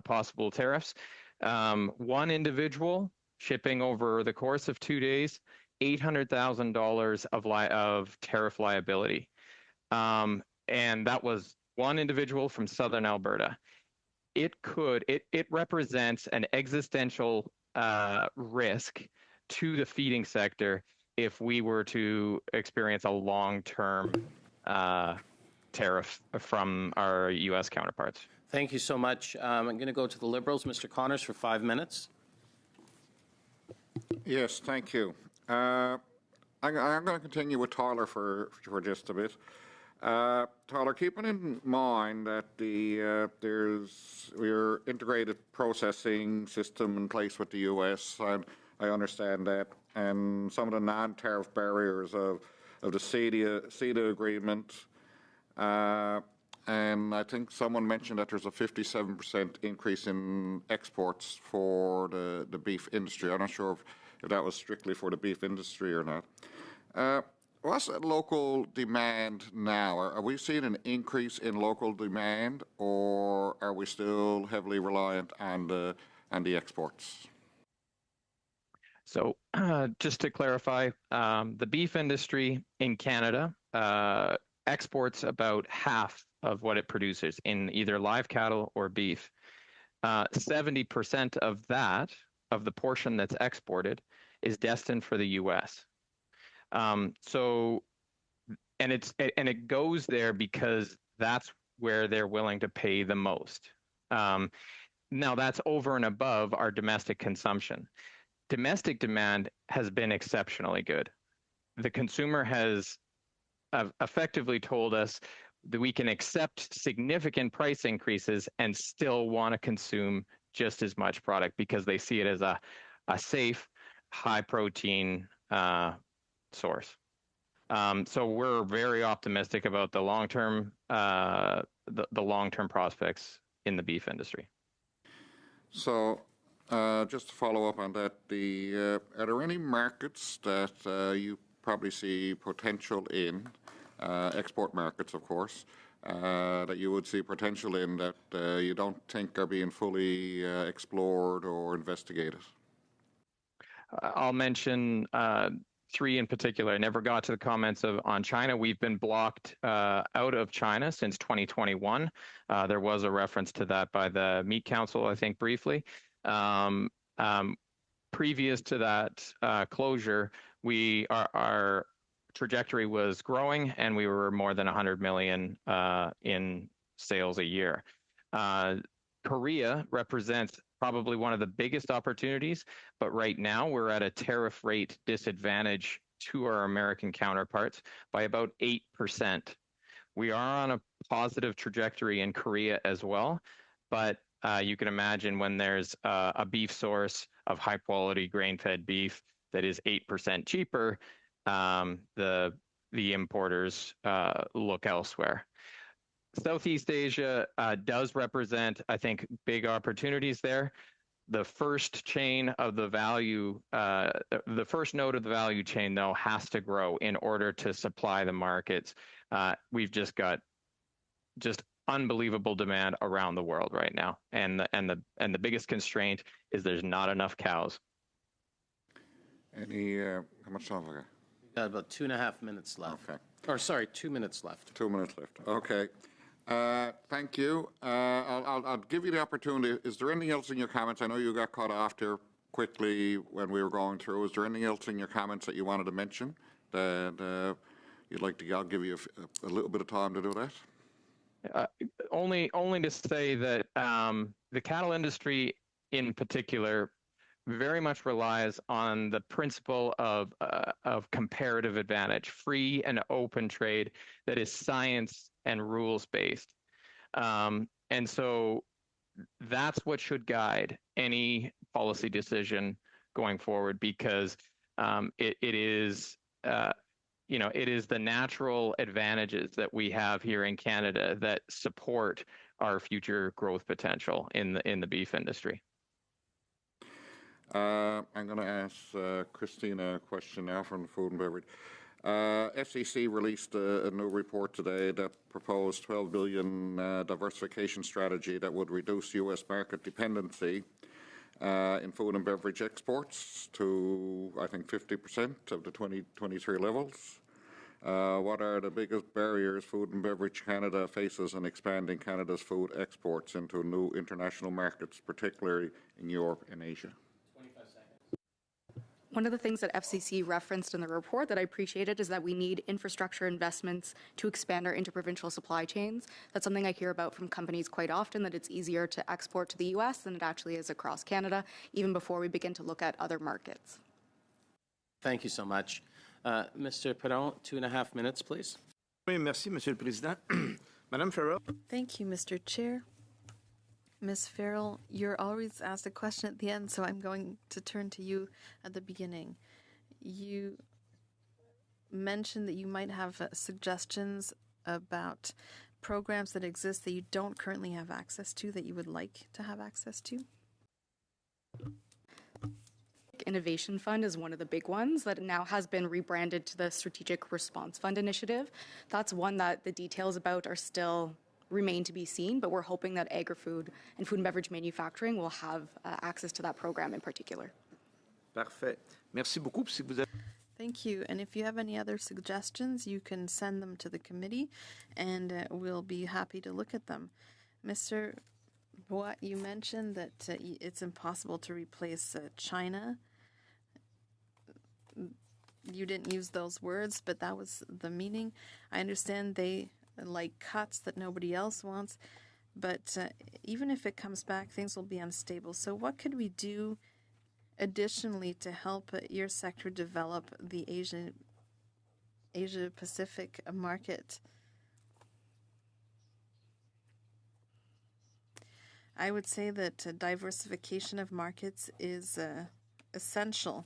possible tariffs, one individual shipping over the course of 2 days, $800,000 of tariff liability. And that was one individual from Southern Alberta. It represents an existential risk to the feeding sector if we were to experience a long-term tariff from our U.S. counterparts. Thank you so much. I'm going to go to the Liberals. Mr. Connors for 5 minutes. Yes, thank you. I'm going to continue with Tyler for just a bit. Tyler, keeping in mind that there's your integrated processing system in place with the U.S., and I understand that, and some of the non-tariff barriers of the CETA agreement, and I think someone mentioned that there's a 57% increase in exports for the beef industry. I'm not sure if that was strictly for the beef industry or not. What's local demand now? Are we seeing an increase in local demand, or are we still heavily reliant on the exports? So just to clarify, the beef industry in Canada exports about half of what it produces in either live cattle or beef. 70% of that, of the portion that's exported, is destined for the U.S. So, and it goes there because that's where they're willing to pay the most. Now that's over and above our domestic consumption. Domestic demand has been exceptionally good. The consumer has effectively told us that we can accept significant price increases and still want to consume just as much product because they see it as a safe, high protein source. So we're very optimistic about the long-term long-term prospects in the beef industry. So just to follow up on that, are there any markets that you probably see potential in, export markets of course, that you would see potential in that you don't think are being fully explored or investigated? I'll mention three in particular. I never got to the comments on China. We've been blocked out of China since 2021. There was a reference to that by the Meat Council, I think, briefly. Previous to that closure, our trajectory was growing, and we were more than 100 million in sales a year. Korea represents probably one of the biggest opportunities, but right now we're at a tariff rate disadvantage to our American counterparts by about 8%. We are on a positive trajectory in Korea as well, but you can imagine when there's a beef source of high quality grain-fed beef that is 8% cheaper, the importers look elsewhere. Southeast Asia does represent, I think, big opportunities there. The first chain of the value, the first node of the value chain, though, has to grow in order to supply the markets. We've just got unbelievable demand around the world right now, and the biggest constraint is there's not enough cows. How much time have we got? We've got about 2.5 minutes left. Okay. Or sorry, 2 minutes left. 2 minutes left. Okay. Thank you. I'll give you the opportunity. Is there anything else in your comments? I know you got cut off there quickly when we were going through. Is there anything else in your comments that you wanted to mention that you'd like to? I'll give you a little bit of time to do that. Only to say that the cattle industry in particular very much relies on the principle of comparative advantage, free and open trade that is science and rules-based. And so that's what should guide any policy decision going forward, because it is the natural advantages that we have here in Canada that support our future growth potential in the beef industry. I'm going to ask Christina a question now from the Food and Beverage. FCC released a new report today that proposed $12 billion diversification strategy that would reduce U.S. market dependency in food and beverage exports to, I think, 50% of the 2023 levels. What are the biggest barriers Food and Beverage Canada faces in expanding Canada's food exports into new international markets, particularly in Europe and Asia? One of the things that FCC referenced in the report that I appreciated is that we need infrastructure investments to expand our interprovincial supply chains. That's something I hear about from companies quite often, that it's easier to export to the U.S. than it actually is across Canada, even before we begin to look at other markets. Thank you so much. Mr. Perron, 2.5 minutes, please. Oui, merci, Monsieur le Président. Madame Farrell. Thank you, Mr. Chair. Ms. Farrell, you're always asked a question at the end, so I'm going to turn to you at the beginning. You mentioned that you might have suggestions about programs that exist that you don't currently have access to, that you would like to have access to. Innovation Fund is one of the big ones that now has been rebranded to the Strategic Response Fund Initiative. That's one that the details about are still remain to be seen, but we're hoping that Agri-Food and food and beverage manufacturing will have access to that program in particular. Parfait. Merci beaucoup. Si vous avez... Thank you. And if you have any other suggestions, you can send them to the committee, and we'll be happy to look at them. Mr. Bois, you mentioned that it's impossible to replace China. You didn't use those words, but that was the meaning. I understand they like cuts that nobody else wants, but even if it comes back, things will be unstable. So what could we do additionally to help your sector develop the Asia Pacific market? I would say that diversification of markets is essential.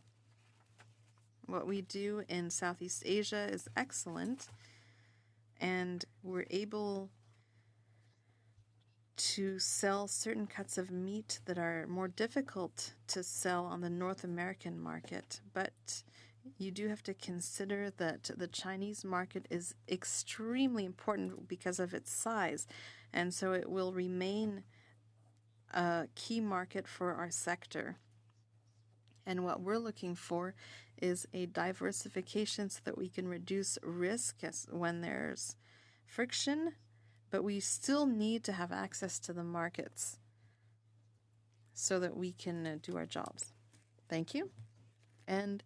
What we do in Southeast Asia is excellent, and we're able to sell certain cuts of meat that are more difficult to sell on the North American market. But you do have to consider that the Chinese market is extremely important because of its size, and so it will remain a key market for our sector. And what we're looking for is a diversification so that we can reduce risk when there's friction, but we still need to have access to the markets so that we can do our jobs. Thank you. And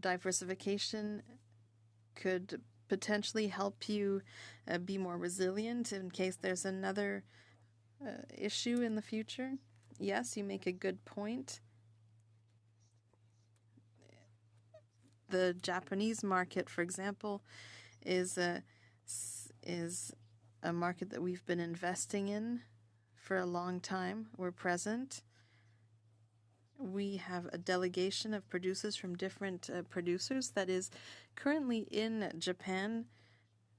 diversification could potentially help you be more resilient in case there's another issue in the future. Yes, you make a good point. The Japanese market, for example, is a market that we've been investing in for a long time. We're present. We have a delegation of producers from different producers that is currently in Japan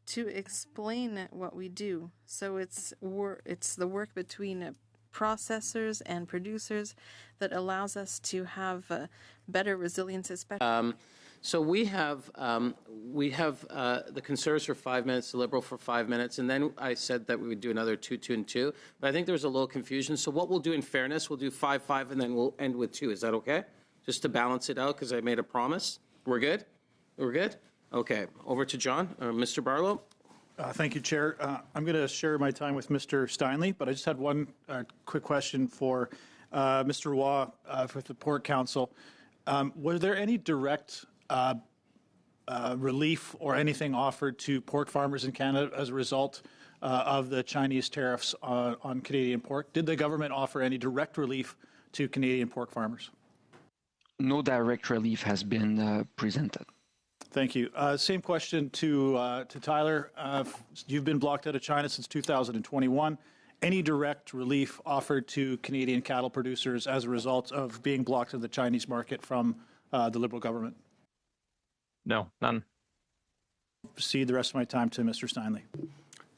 to explain what we do. So it's the work between processors and producers that allows us to have better resilience, especially. So we have the Conservatives for 5 minutes, the Liberal for 5 minutes, and then I said that we would do another 2, 2, and 2. But I think there was a little confusion. So what we'll do in fairness, we'll do 5, 5, and then we'll end with 2. Is that okay? Just to balance it out, because I made a promise. We're good? We're good? Okay. Over to John, Mr. Barlow. Thank you, Chair. I'm going to share my time with Mr. Steinley, but I just had one quick question for Mr. Roy for the Pork Council. Was there any direct relief or anything offered to pork farmers in Canada as a result of the Chinese tariffs on Canadian pork? Did the government offer any direct relief to Canadian pork farmers? No direct relief has been presented. Thank you. Same question to Tyler. You've been blocked out of China since 2021. Any direct relief offered to Canadian cattle producers as a result of being blocked in the Chinese market from the Liberal government? No, none. Cede the rest of my time to Mr. Steinley.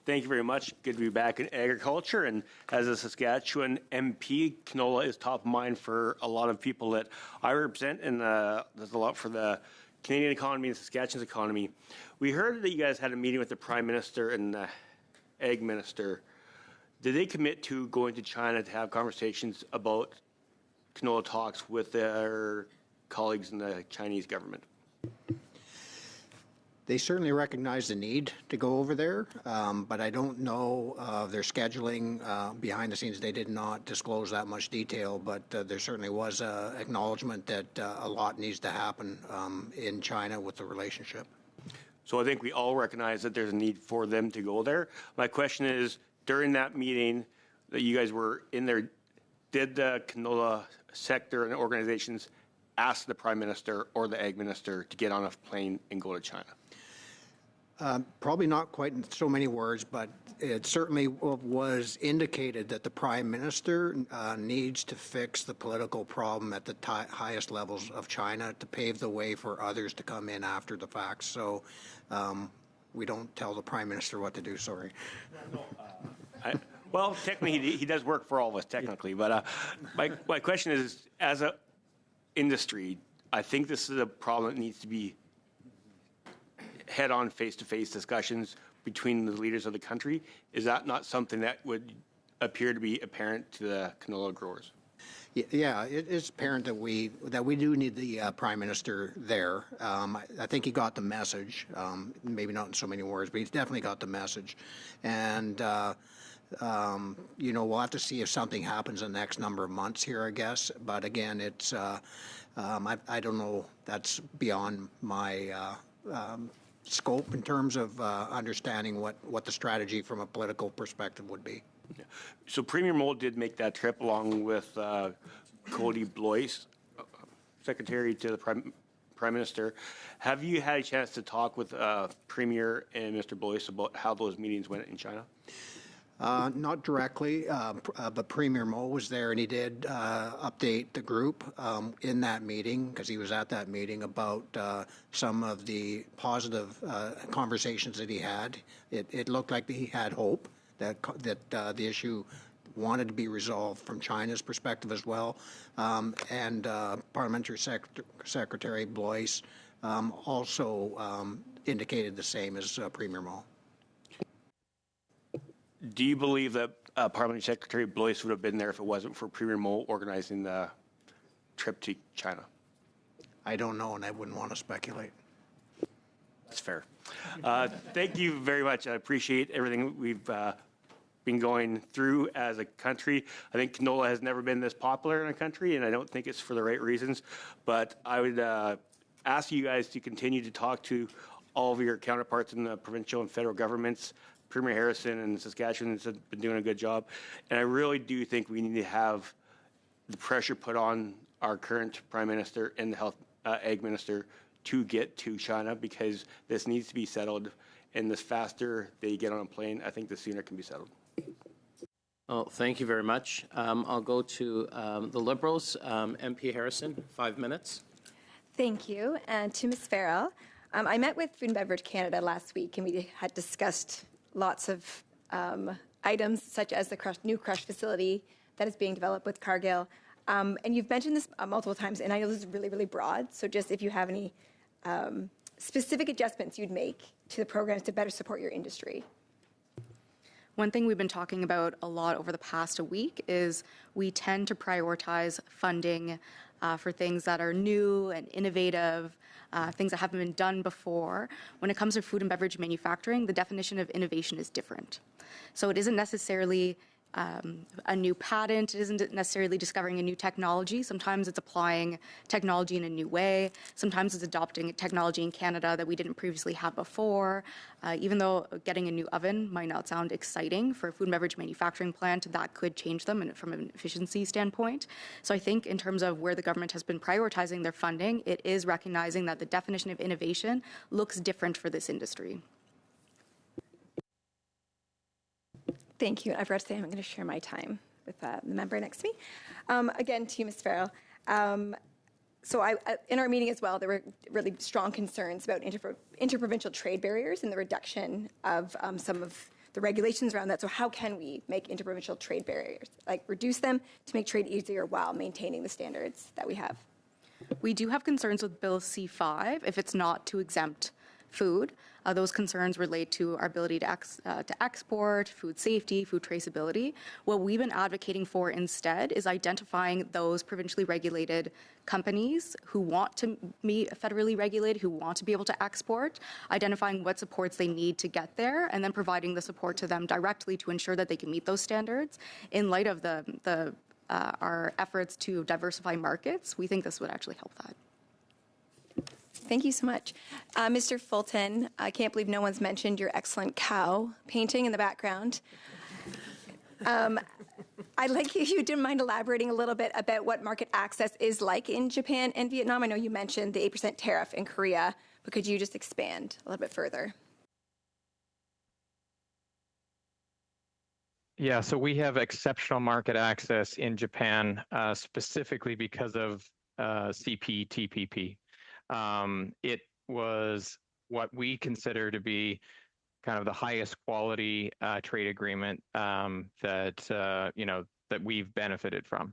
Thank you very much. Good to be back in agriculture. And as a Saskatchewan MP, canola is top of mind for a lot of people that I represent, and there's a lot for the Canadian economy and Saskatchewan's economy. We heard that you guys had a meeting with the Prime Minister and the Ag Minister. Did they commit to going to China to have conversations about canola talks with their colleagues in the Chinese government? They certainly recognize the need to go over there, but I don't know their scheduling behind the scenes. They did not disclose that much detail, but there certainly was an acknowledgement that a lot needs to happen in China with the relationship. So I think we all recognize that there's a need for them to go there. My question is, during that meeting that you guys were in there, did the canola sector and organizations ask the Prime Minister or the Ag Minister to get on a plane and go to China? Probably not quite in so many words, but it certainly was indicated that the Prime Minister needs to fix the political problem at the highest levels of China to pave the way for others to come in after the fact. So we don't tell the Prime Minister what to do, sorry. Well, technically, he does work for all of us, technically. But my question is, as an industry, I think this is a problem that needs to be head-on, face-to-face discussions between the leaders of the country. Is that not something that would appear to be apparent to the canola growers? Yeah, it is apparent that we do need the Prime Minister there. I think he got the message, maybe not in so many words, but he's definitely got the message. And, we'll have to see if something happens in the next number of months here, I guess. But again, it's, I don't know, that's beyond my scope in terms of understanding what the strategy from a political perspective would be. So Premier Moe did make that trip along with Cody Blois, Secretary to the Prime Minister. Have you had a chance to talk with Premier and Mr. Blois about how those meetings went in China? Not directly, but Premier Moe was there, and he did update the group in that meeting, because he was at that meeting, about some of the positive conversations that he had. It looked like he had hope that the issue wanted to be resolved from China's perspective as well. And Parliamentary Secretary Blois also indicated the same as Premier Moe. Do you believe that Parliamentary Secretary Blois would have been there if it wasn't for Premier Moe organizing the trip to China? I don't know, and I wouldn't want to speculate. That's fair. Thank you very much. I appreciate everything we've been going through as a country. I think canola has never been this popular in a country, and I don't think it's for the right reasons. But I would ask you guys to continue to talk to all of your counterparts in the provincial and federal governments. Premier Harrison and Saskatchewan has been doing a good job. And I really do think we need to have the pressure put on our current Prime Minister and the Health Ag Minister to get to China, because this needs to be settled. And the faster they get on a plane, I think the sooner it can be settled. Well, thank you very much. I'll go to the Liberals. MP Harrison, 5 minutes. Thank you. And to Ms. Farrell, I met with Food and Beverage Canada last week, and we had discussed lots of items, such as the new crush facility that is being developed with Cargill. And you've mentioned this multiple times, and I know this is really, really broad. So just if you have any specific adjustments you'd make to the programs to better support your industry. One thing we've been talking about a lot over the past week is we tend to prioritize funding for things that are new and innovative, things that haven't been done before. When it comes to food and beverage manufacturing, the definition of innovation is different. So it isn't necessarily a new patent. It isn't necessarily discovering a new technology. Sometimes it's applying technology in a new way. Sometimes it's adopting technology in Canada that we didn't previously have before. Even though getting a new oven might not sound exciting for a food and beverage manufacturing plant, that could change them from an efficiency standpoint. So I think in terms of where the government has been prioritizing their funding, it is recognizing that the definition of innovation looks different for this industry. Thank you. I forgot to say I'm going to share my time with the member next to me. Again, to you, Ms. Farrell. So in our meeting as well, there were really strong concerns about interprovincial trade barriers and the reduction of some of the regulations around that. So how can we make interprovincial trade barriers, like reduce them to make trade easier while maintaining the standards that we have? We do have concerns with Bill C5 if it's not to exempt food. Those concerns relate to our ability to export, food safety, food traceability. What we've been advocating for instead is identifying those provincially regulated companies who want to be federally regulated, who want to be able to export, identifying what supports they need to get there, and then providing the support to them directly to ensure that they can meet those standards. In light of our efforts to diversify markets, we think this would actually help that. Thank you so much. Mr. Fulton, I can't believe no one's mentioned your excellent cow painting in the background. I'd like if you didn't mind elaborating a little bit about what market access is like in Japan and Vietnam. I know you mentioned the 8% tariff in Korea, but could you just expand a little bit further? Yeah, so we have exceptional market access in Japan, specifically because of CPTPP. It was what we consider to be kind of the highest quality trade agreement that we've benefited from.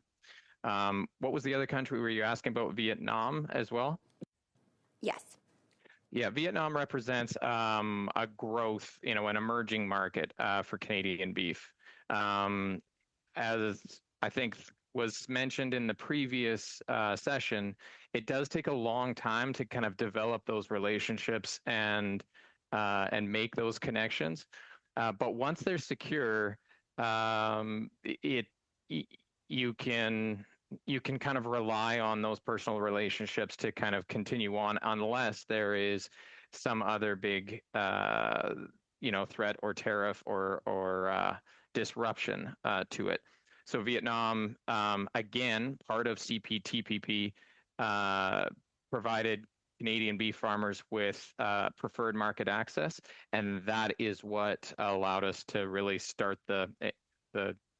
What was the other country? Were you asking about Vietnam as well? Yes. Yeah, Vietnam represents a growth, an emerging market for Canadian beef. As I think was mentioned in the previous session, it does take a long time to kind of develop those relationships and make those connections. But once they're secure, you can kind of rely on those personal relationships to kind of continue on, unless there is some other big threat or tariff or disruption to it. So Vietnam, again, part of CPTPP, provided Canadian beef farmers with preferred market access, and that is what allowed us to really start the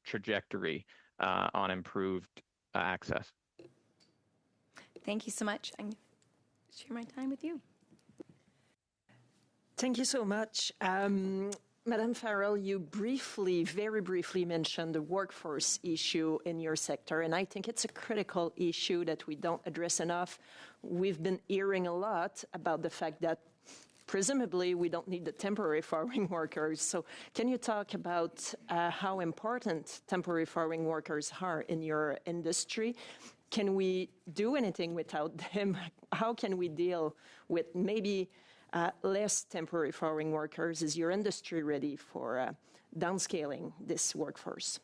trajectory on improved access. Thank you so much. I'm going to share my time with you. Thank you so much. Madam Farrell, you very briefly mentioned the workforce issue in your sector, and I think it's a critical issue that we don't address enough. We've been hearing a lot about the fact that presumably we don't need the temporary farming workers. So can you talk about how important temporary farming workers are in your industry? Can we do anything without them? How can we deal with maybe less temporary farming workers? Is your industry ready for downscaling this workforce?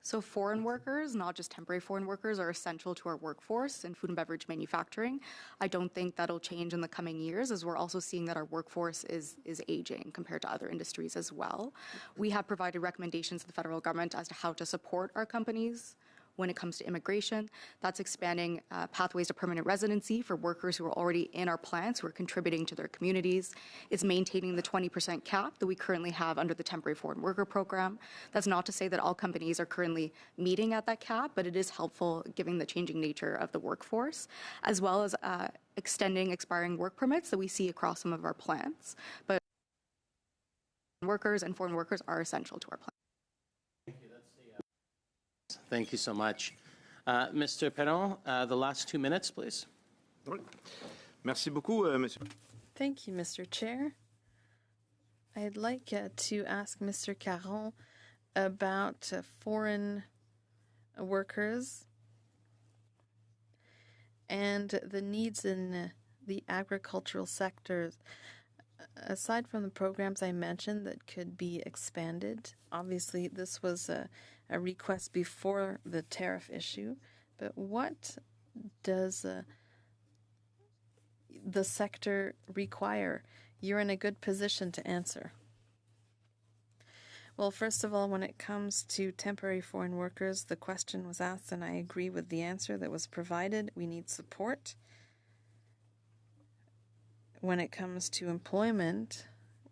So foreign workers, not just temporary foreign workers, are essential to our workforce in food and beverage manufacturing. I don't think that'll change in the coming years, as we're also seeing that our workforce is aging compared to other industries as well. We have provided recommendations to the federal government as to how to support our companies when it comes to immigration. That's expanding pathways to permanent residency for workers who are already in our plants, who are contributing to their communities. It's maintaining the 20% cap that we currently have under the temporary foreign worker program. That's not to say that all companies are currently meeting at that cap, but it is helpful given the changing nature of the workforce, as well as extending expiring work permits that we see across some of our plants. But workers and foreign workers are essential to our plants. Thank you so much. Mr. Perron, the last 2 minutes, please. Merci beaucoup, monsieur. Thank you, Mr. Chair. I'd like to ask Mr. Caron about foreign workers and the needs in the agricultural sectors. Aside from the programs I mentioned that could be expanded, obviously this was a request before the tariff issue, but what does the sector require? You're in a good position to answer. Well, first of all, when it comes to temporary foreign workers, the question was asked, and I agree with the answer that was provided. We need support. When it comes to employment,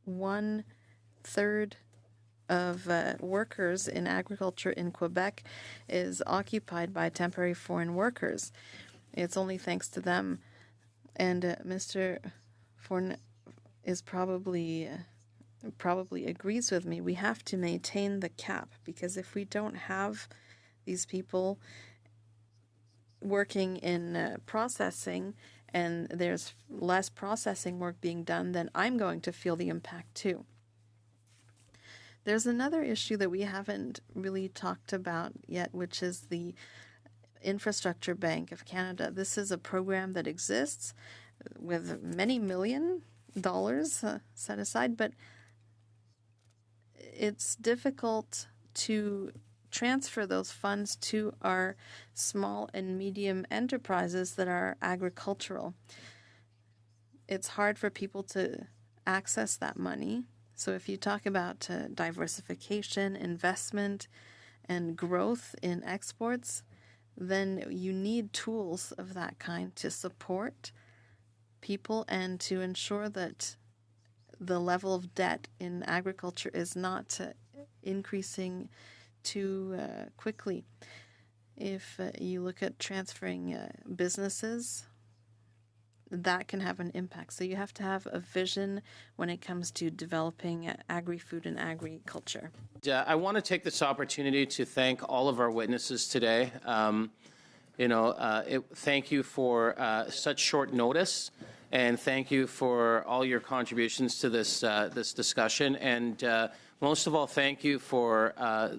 1/3 of workers in agriculture in Quebec is occupied by temporary foreign workers. It's only thanks to them. And Mr. Fourn is probably agrees with me. We have to maintain the cap, because if we don't have these people working in processing, and there's less processing work being done, then I'm going to feel the impact too. There's another issue that we haven't really talked about yet, which is the Infrastructure Bank of Canada. This is a program that exists with many $1 million set aside, but it's difficult to transfer those funds to our small and medium enterprises that are agricultural. It's hard for people to access that money. So if you talk about diversification, investment, and growth in exports, then you need tools of that kind to support people and to ensure that the level of debt in agriculture is not increasing too quickly. If you look at transferring businesses, that can have an impact. So you have to have a vision when it comes to developing agri-food and agriculture. I want to take this opportunity to thank all of our witnesses today. Thank you for such short notice, and thank you for all your contributions to this discussion. And Most of all, thank you for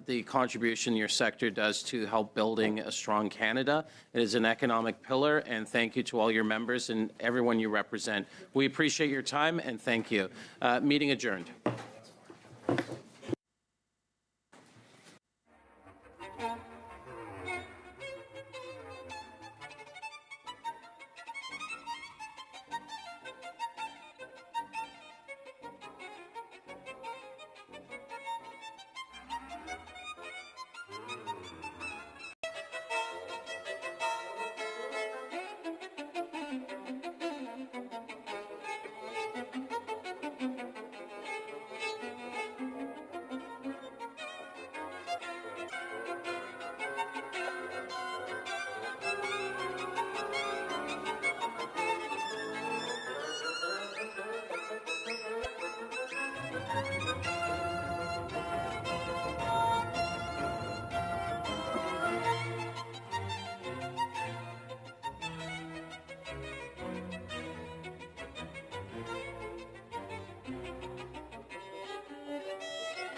the contribution your sector does to help building a strong Canada. It is an economic pillar, and thank you to all your members and everyone you represent. We appreciate your time, and thank you. Meeting adjourned.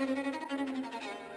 Thank you.